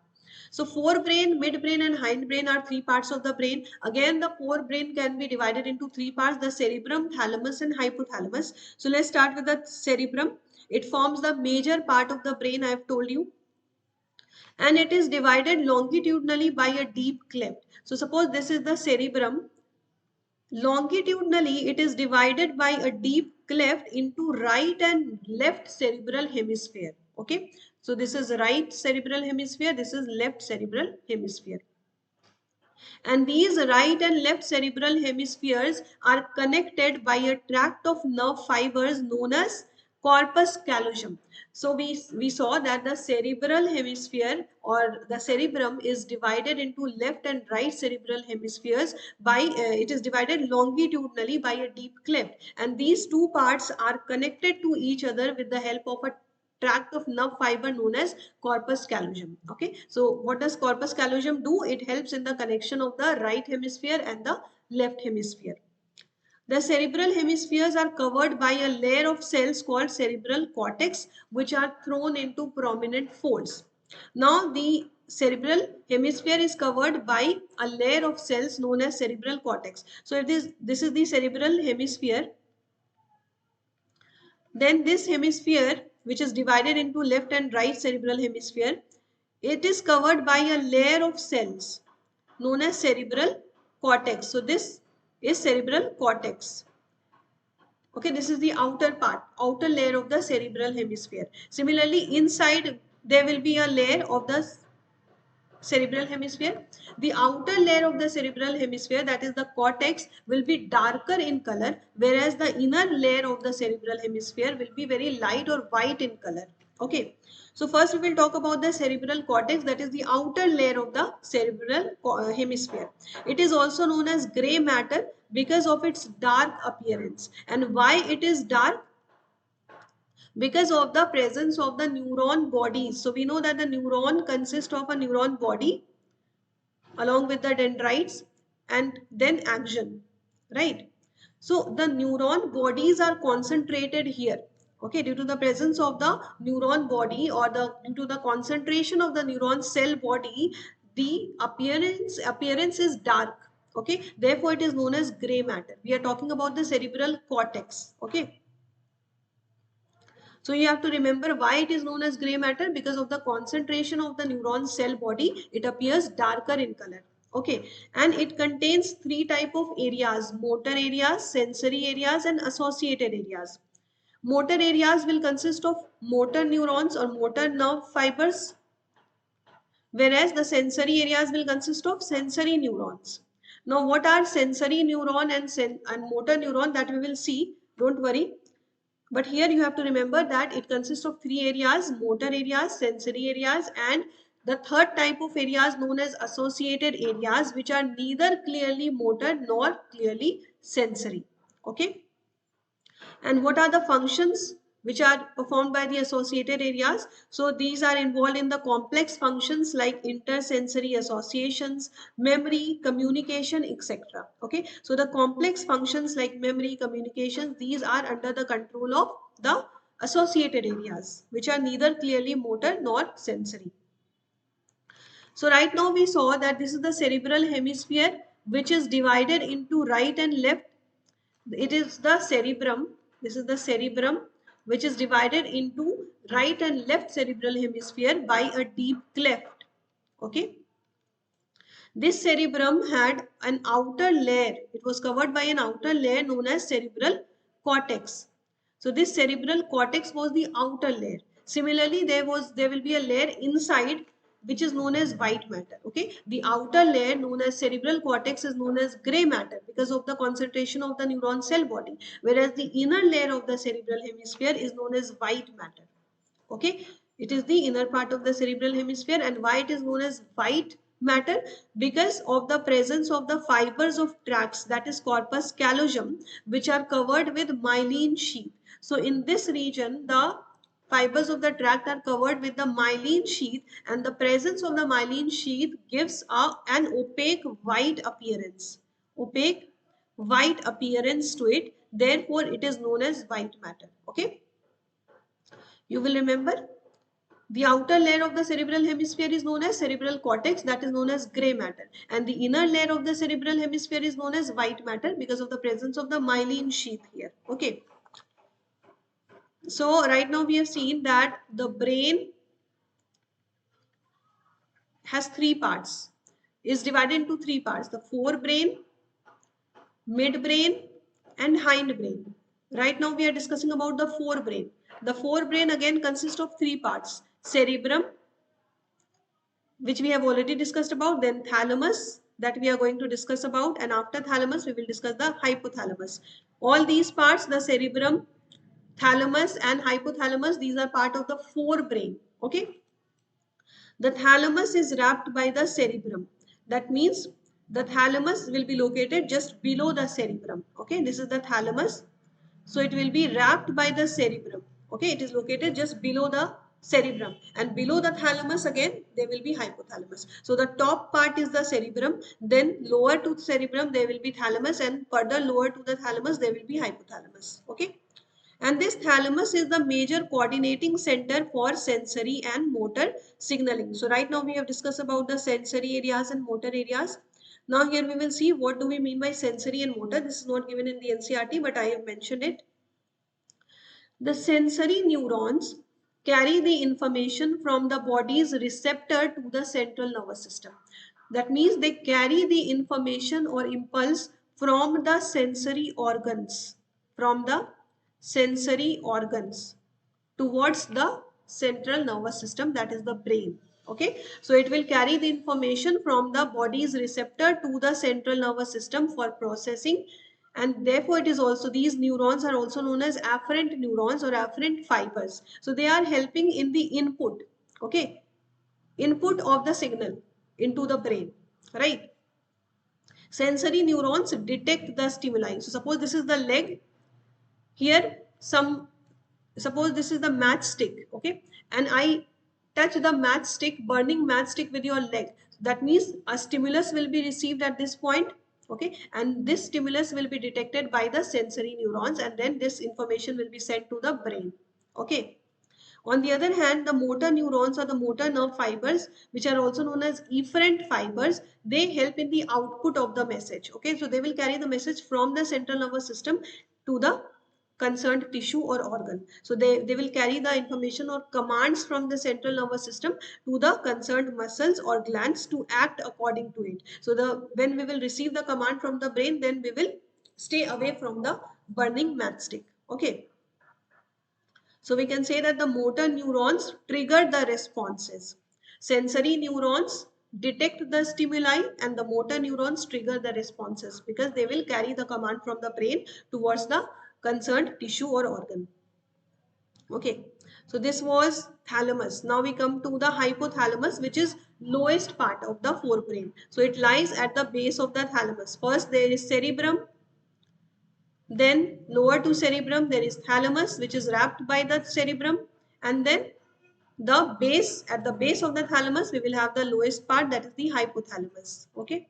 So forebrain, midbrain and hindbrain are three parts of the brain. Again, the forebrain can be divided into three parts: the cerebrum, thalamus and hypothalamus. So let's start with the cerebrum. It forms the major part of the brain, I have told you, and it is divided longitudinally by a deep cleft. So suppose this is the cerebrum Longitudinally, it is divided by a deep cleft into right and left cerebral hemisphere. Okay, so this is right cerebral hemisphere, this is left cerebral hemisphere. And these right and left cerebral hemispheres are connected by a tract of nerve fibers known as corpus callosum. So we saw that the cerebral hemisphere or the cerebrum is divided into left and right cerebral hemispheres by it is divided longitudinally by a deep cleft, and these two parts are connected to each other with the help of a tract of nerve fiber known as corpus callosum. Okay, so what does corpus callosum do? It helps in the connection of the right hemisphere and the left hemisphere. The cerebral hemispheres are covered by a layer of cells called cerebral cortex, which are thrown into prominent folds. Now the cerebral hemisphere is covered by a layer of cells known as cerebral cortex. So this is the cerebral hemisphere. Then this hemisphere, which is divided into left and right cerebral hemisphere, it is covered by a layer of cells known as cerebral cortex. So this is cerebral cortex. Okay, this is the outer part, outer layer of the cerebral hemisphere. Similarly, inside there will be a layer of the cerebral hemisphere. The outer layer of the cerebral hemisphere, that is the cortex, will be darker in color, whereas the inner layer of the cerebral hemisphere will be very light or white in color. Okay, so first we will talk about the cerebral cortex, that is the outer layer of the cerebral hemisphere. It is also known as gray matter because of its dark appearance. And why it is dark? Because of the presence of the neuron bodies. So we know that the neuron consists of a neuron body along with the dendrites and then axon, right? So the neuron bodies are concentrated here. Okay, due to the presence of the neuron body or due to the concentration of the neuron cell body, the appearance is dark. Okay, therefore it is known as gray matter. We are talking about the cerebral cortex. Okay, so you have to remember why it is known as gray matter, because of the concentration of the neuron cell body, it appears darker in color. Okay, and it contains three type of areas: motor areas, sensory areas, and associated areas. Motor areas will consist of motor neurons or motor nerve fibers, whereas the sensory areas will consist of sensory neurons. Now, what are sensory neuron and motor neuron, that we will see. Don't worry. But here you have to remember that it consists of three areas: motor areas, sensory areas, and the third type of areas known as associated areas, which are neither clearly motor nor clearly sensory. Okay. And what are the functions which are performed by the associated areas? So these are involved in the complex functions like intersensory associations, memory, communication, etc. Okay, so the complex functions like memory, communication, these are under the control of the associated areas, which are neither clearly motor nor sensory. So right now we saw that this is the cerebral hemisphere, which is divided into right and left. It is the cerebrum. This is the cerebrum, which is divided into right and left cerebral hemisphere by a deep cleft. Okay. This cerebrum had an outer layer. It was covered by an outer layer known as cerebral cortex. So this cerebral cortex was the outer layer. Similarly, there will be a layer inside which is known as white matter. Okay, the outer layer known as cerebral cortex is known as gray matter because of the concentration of the neuron cell body, whereas the inner layer of the cerebral hemisphere is known as white matter. Okay, it is the inner part of the cerebral hemisphere. And why it is known as white matter? Because of the presence of the fibers of tracts, that is corpus callosum, which are covered with myelin sheath. So in this region, the fibers of the tract are covered with the myelin sheath, and the presence of the myelin sheath gives an opaque white appearance. Opaque white appearance to it. Therefore it is known as white matter. Okay, you will remember the outer layer of the cerebral hemisphere is known as cerebral cortex, that is known as gray matter, and the inner layer of the cerebral hemisphere is known as white matter because of the presence of the myelin sheath here. Okay, so right now we have seen that the brain has three parts, is divided into three parts: the forebrain, midbrain and hindbrain. Right now we are discussing about the forebrain. The forebrain again consists of three parts: cerebrum, which we have already discussed about, then thalamus that we are going to discuss about, and after thalamus we will discuss the hypothalamus. All these parts, the cerebrum, thalamus and hypothalamus, these are part of the forebrain. Okay. The thalamus is wrapped by the cerebrum. That means the thalamus will be located just below the cerebrum. Okay, this is the thalamus. So it will be wrapped by the cerebrum. Okay, it is located just below the cerebrum, and below the thalamus again there will be hypothalamus. So the top part is the cerebrum, then lower to cerebrum there will be thalamus, and further lower to the thalamus there will be hypothalamus. Okay. And this thalamus is the major coordinating center for sensory and motor signaling. So right now we have discussed about the sensory areas and motor areas. Now here we will see what do we mean by sensory and motor. This is not given in the NCERT, but I have mentioned it. The sensory neurons carry the information from the body's receptor to the central nervous system. That means they carry the information or impulse from the sensory organs, from the sensory organs towards the central nervous system, that is the brain. Okay, so it will carry the information from the body's receptor to the central nervous system for processing, and therefore it is also, these neurons are also known as afferent neurons or afferent fibers. So they are helping in the input, okay, input of the signal into the brain, right? Sensory neurons detect the stimuli. So suppose this is the leg, here some, suppose this is the matchstick, okay, and I touch the matchstick, burning matchstick with your leg. That means a stimulus will be received at this point, okay, and this stimulus will be detected by the sensory neurons, and then this information will be sent to the brain. Okay. On the other hand, the motor neurons or the motor nerve fibers, which are also known as efferent fibers, they help in the output of the message. Okay, so they will carry the message from the central nervous system to the concerned tissue or organ. So they will carry the information or commands from the central nervous system to the concerned muscles or glands to act according to it. So when we will receive the command from the brain, then we will stay away from the burning matchstick. Okay. So we can say that the motor neurons trigger the responses. Sensory neurons detect the stimuli, and the motor neurons trigger the responses because they will carry the command from the brain towards the concerned tissue or organ. Okay, so this was thalamus. Now we come to the hypothalamus, which is lowest part of the forebrain. So it lies at the base of the thalamus. First there is cerebrum, then lower to cerebrum there is thalamus, which is wrapped by the cerebrum, and then the base, at the base of the thalamus we will have the lowest part, that is the hypothalamus. Okay.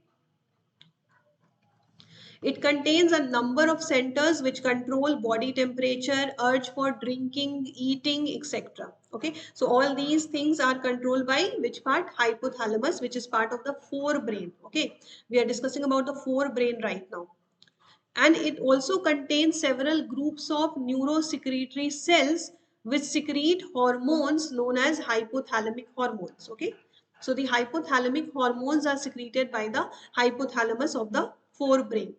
It contains a number of centers which control body temperature, urge for drinking, eating, etc. Okay, so all these things are controlled by which part? Hypothalamus, which is part of the forebrain. Okay, we are discussing about the forebrain right now. And it also contains several groups of neurosecretory cells which secrete hormones known as hypothalamic hormones. Okay, so the hypothalamic hormones are secreted by the hypothalamus of the forebrain.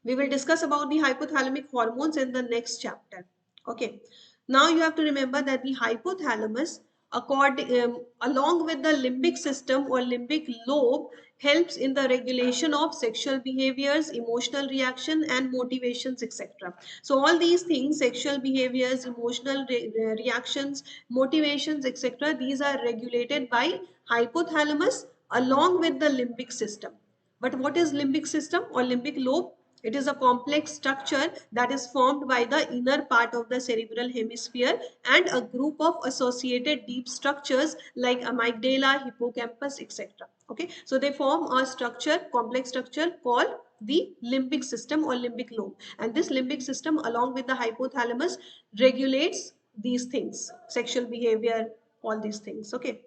We will discuss about the hypothalamic hormones in the next chapter. Okay, now you have to remember that the hypothalamus, along with the limbic system or limbic lobe, helps in the regulation of sexual behaviors, emotional reaction and motivations, etc. So all these things, sexual behaviors, emotional reactions, motivations, etc., these are regulated by hypothalamus along with the limbic system. But what is limbic system or limbic lobe? It is a complex structure that is formed by the inner part of the cerebral hemisphere and a group of associated deep structures like amygdala, hippocampus, etc. Okay, so they form a structure, complex structure called the limbic system or limbic lobe. And this limbic system, along with the hypothalamus, regulates these things, sexual behavior, all these things. Okay.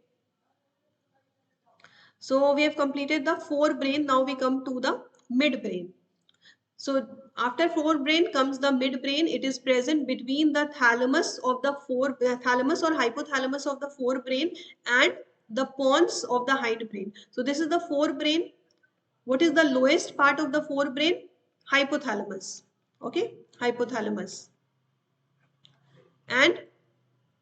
So we have completed the forebrain. Now we come to the midbrain. So after forebrain comes the midbrain. It is present between the thalamus of the thalamus or hypothalamus of the forebrain and the pons of the hindbrain. So this is the forebrain. What is the lowest part of the forebrain? Hypothalamus. Okay, hypothalamus. And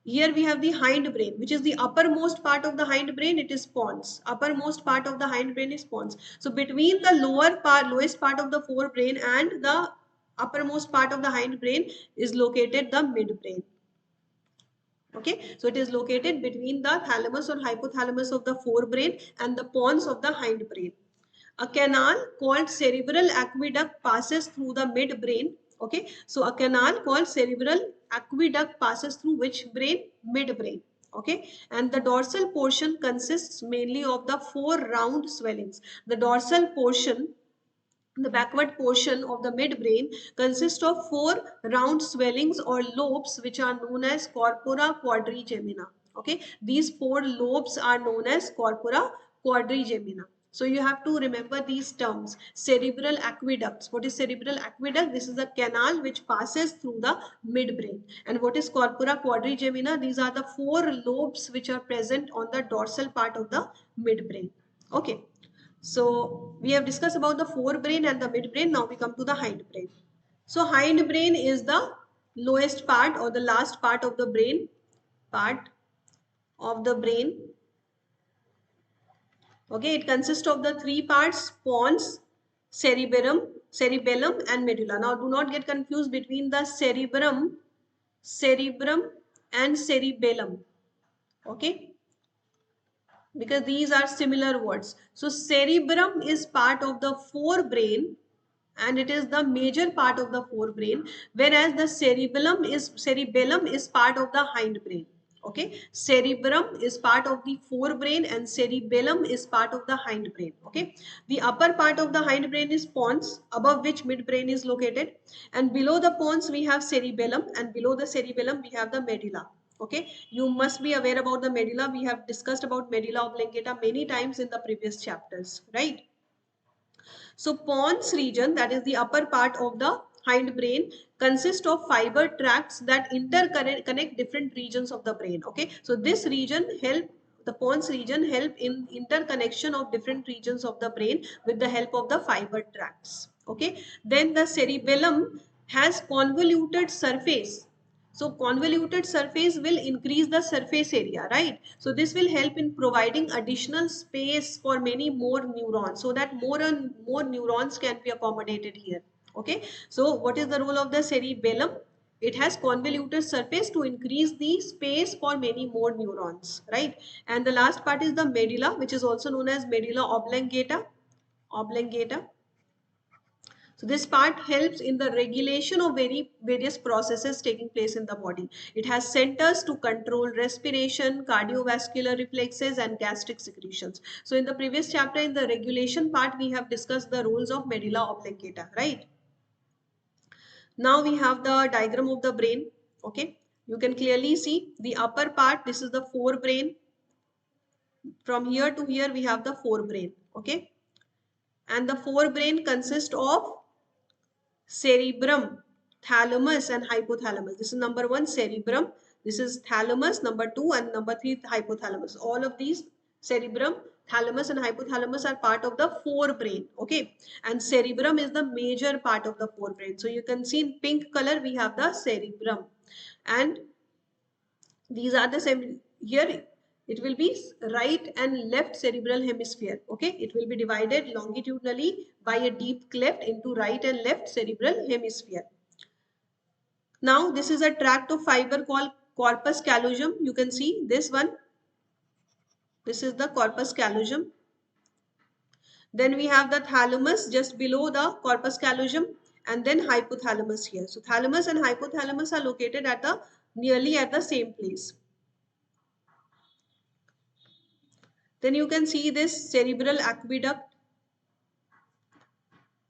here we have the hindbrain, which is the uppermost part of the hindbrain. It is pons. Uppermost part of the hindbrain is pons. So between the lowest part of the forebrain and the uppermost part of the hindbrain is located the midbrain. Okay, so it is located between the thalamus or hypothalamus of the forebrain and the pons of the hindbrain. A canal called cerebral aqueduct passes through the midbrain. Okay, so a canal called cerebral aqueduct passes through which brain? Midbrain. Okay, and the dorsal portion consists mainly of the 4 round swellings. The dorsal portion, the backward portion of the midbrain, consists of 4 round swellings or lobes which are known as corpora quadrigemina. Okay, these 4 lobes are known as corpora quadrigemina. So you have to remember these terms. Cerebral aqueducts. What is cerebral aqueduct? This is a canal which passes through the midbrain. And what is corpora quadrigemina? These are the 4 lobes which are present on the dorsal part of the midbrain. Okay. So we have discussed about the forebrain and the midbrain. Now we come to the hindbrain. So hindbrain is the lowest part or the last part of the brain. Okay, it consists of the 3 parts: pons, cerebellum and medulla. Now do not get confused between the cerebrum and cerebellum. Okay, because these are similar words. So cerebrum is part of the forebrain and it is the major part of the forebrain, whereas the cerebellum is part of the hindbrain. Okay, cerebrum is part of the forebrain and cerebellum is part of the hindbrain. Okay, the upper part of the hindbrain is pons, above which midbrain is located, and below the pons we have cerebellum, and below the cerebellum we have the medulla. Okay, you must be aware about the medulla. We have discussed about medulla oblongata many times in the previous chapters, right? So pons region, that is the upper part of the hindbrain, consists of fiber tracts that interconnect different regions of the brain. Okay, so this region the pons region help in interconnection of different regions of the brain with the help of the fiber tracts. Okay, then the cerebellum has convoluted surface. So convoluted surface will increase the surface area, right? So this will help in providing additional space for many more neurons, so that more and more neurons can be accommodated here. Okay, so what is the role of the cerebellum? It has convoluted surface to increase the space for many more neurons, right? And the last part is the medulla, which is also known as medulla oblongata. So this part helps in the regulation of various processes taking place in the body. It has centers to control respiration, cardiovascular reflexes and gastric secretions. So in the previous chapter, in the regulation part, we have discussed the roles of medulla oblongata, right? Now we have the diagram of the brain. Okay, you can clearly see the upper part. This is the forebrain. From here to here we have the forebrain. Okay, and the forebrain consists of cerebrum, thalamus and hypothalamus. This is number 1, cerebrum. This is thalamus, number 2, and number 3, hypothalamus. All of these, cerebrum, thalamus and hypothalamus, are part of the forebrain. Okay, and cerebrum is the major part of the forebrain. So you can see in pink color we have the cerebrum, and these are the here it will be right and left cerebral hemisphere. Okay, it will be divided longitudinally by a deep cleft into right and left cerebral hemisphere. Now this is a tract of fiber called corpus callosum. You can see this one. This is the corpus callosum. Then we have the thalamus just below the corpus callosum, and then hypothalamus here. So thalamus and hypothalamus are located at the nearly at the same place. Then you can see this cerebral aqueduct.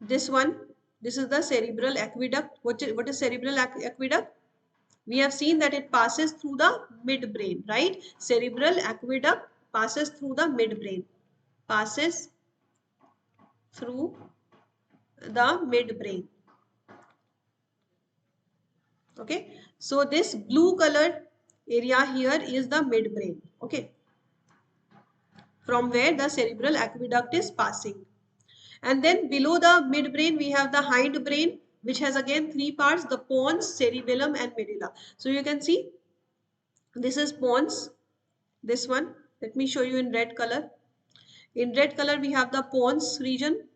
This one, this is the cerebral aqueduct. What is cerebral aqueduct? We have seen that it passes through the midbrain, right? Cerebral aqueduct passes through the midbrain. Passes through the midbrain. Okay. So this blue colored area here is the midbrain. Okay. From where the cerebral aqueduct is passing. And then below the midbrain, we have the hindbrain, which has again three parts: the pons, cerebellum, and medulla. So you can see this is pons, this one. Let me show you in red color. In red color, we have the pons region.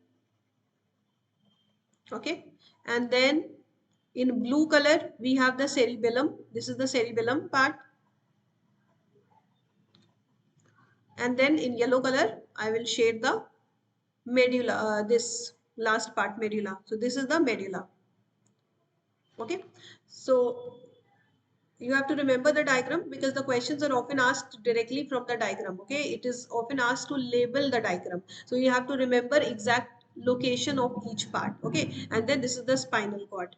Okay. And then in blue color, we have the cerebellum. This is the cerebellum part. And then in yellow color, I will shade the medulla, this last part, medulla. So this is the medulla. Okay. So you have to remember the diagram because the questions are often asked directly from the diagram. Okay. It is often asked to label the diagram. So you have to remember exact location of each part. Okay. And then this is the spinal cord.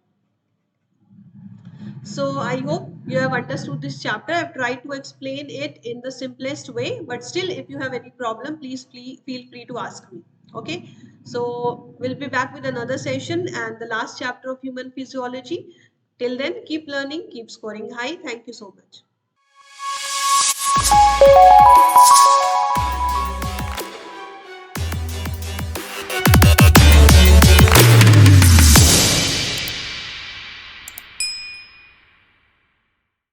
So I hope you have understood this chapter. I've tried to explain it in the simplest way, but still if you have any problem, please feel free to ask me. Okay. So we'll be back with another session and the last chapter of human physiology. Till then, keep learning, keep scoring high. Thank you so much.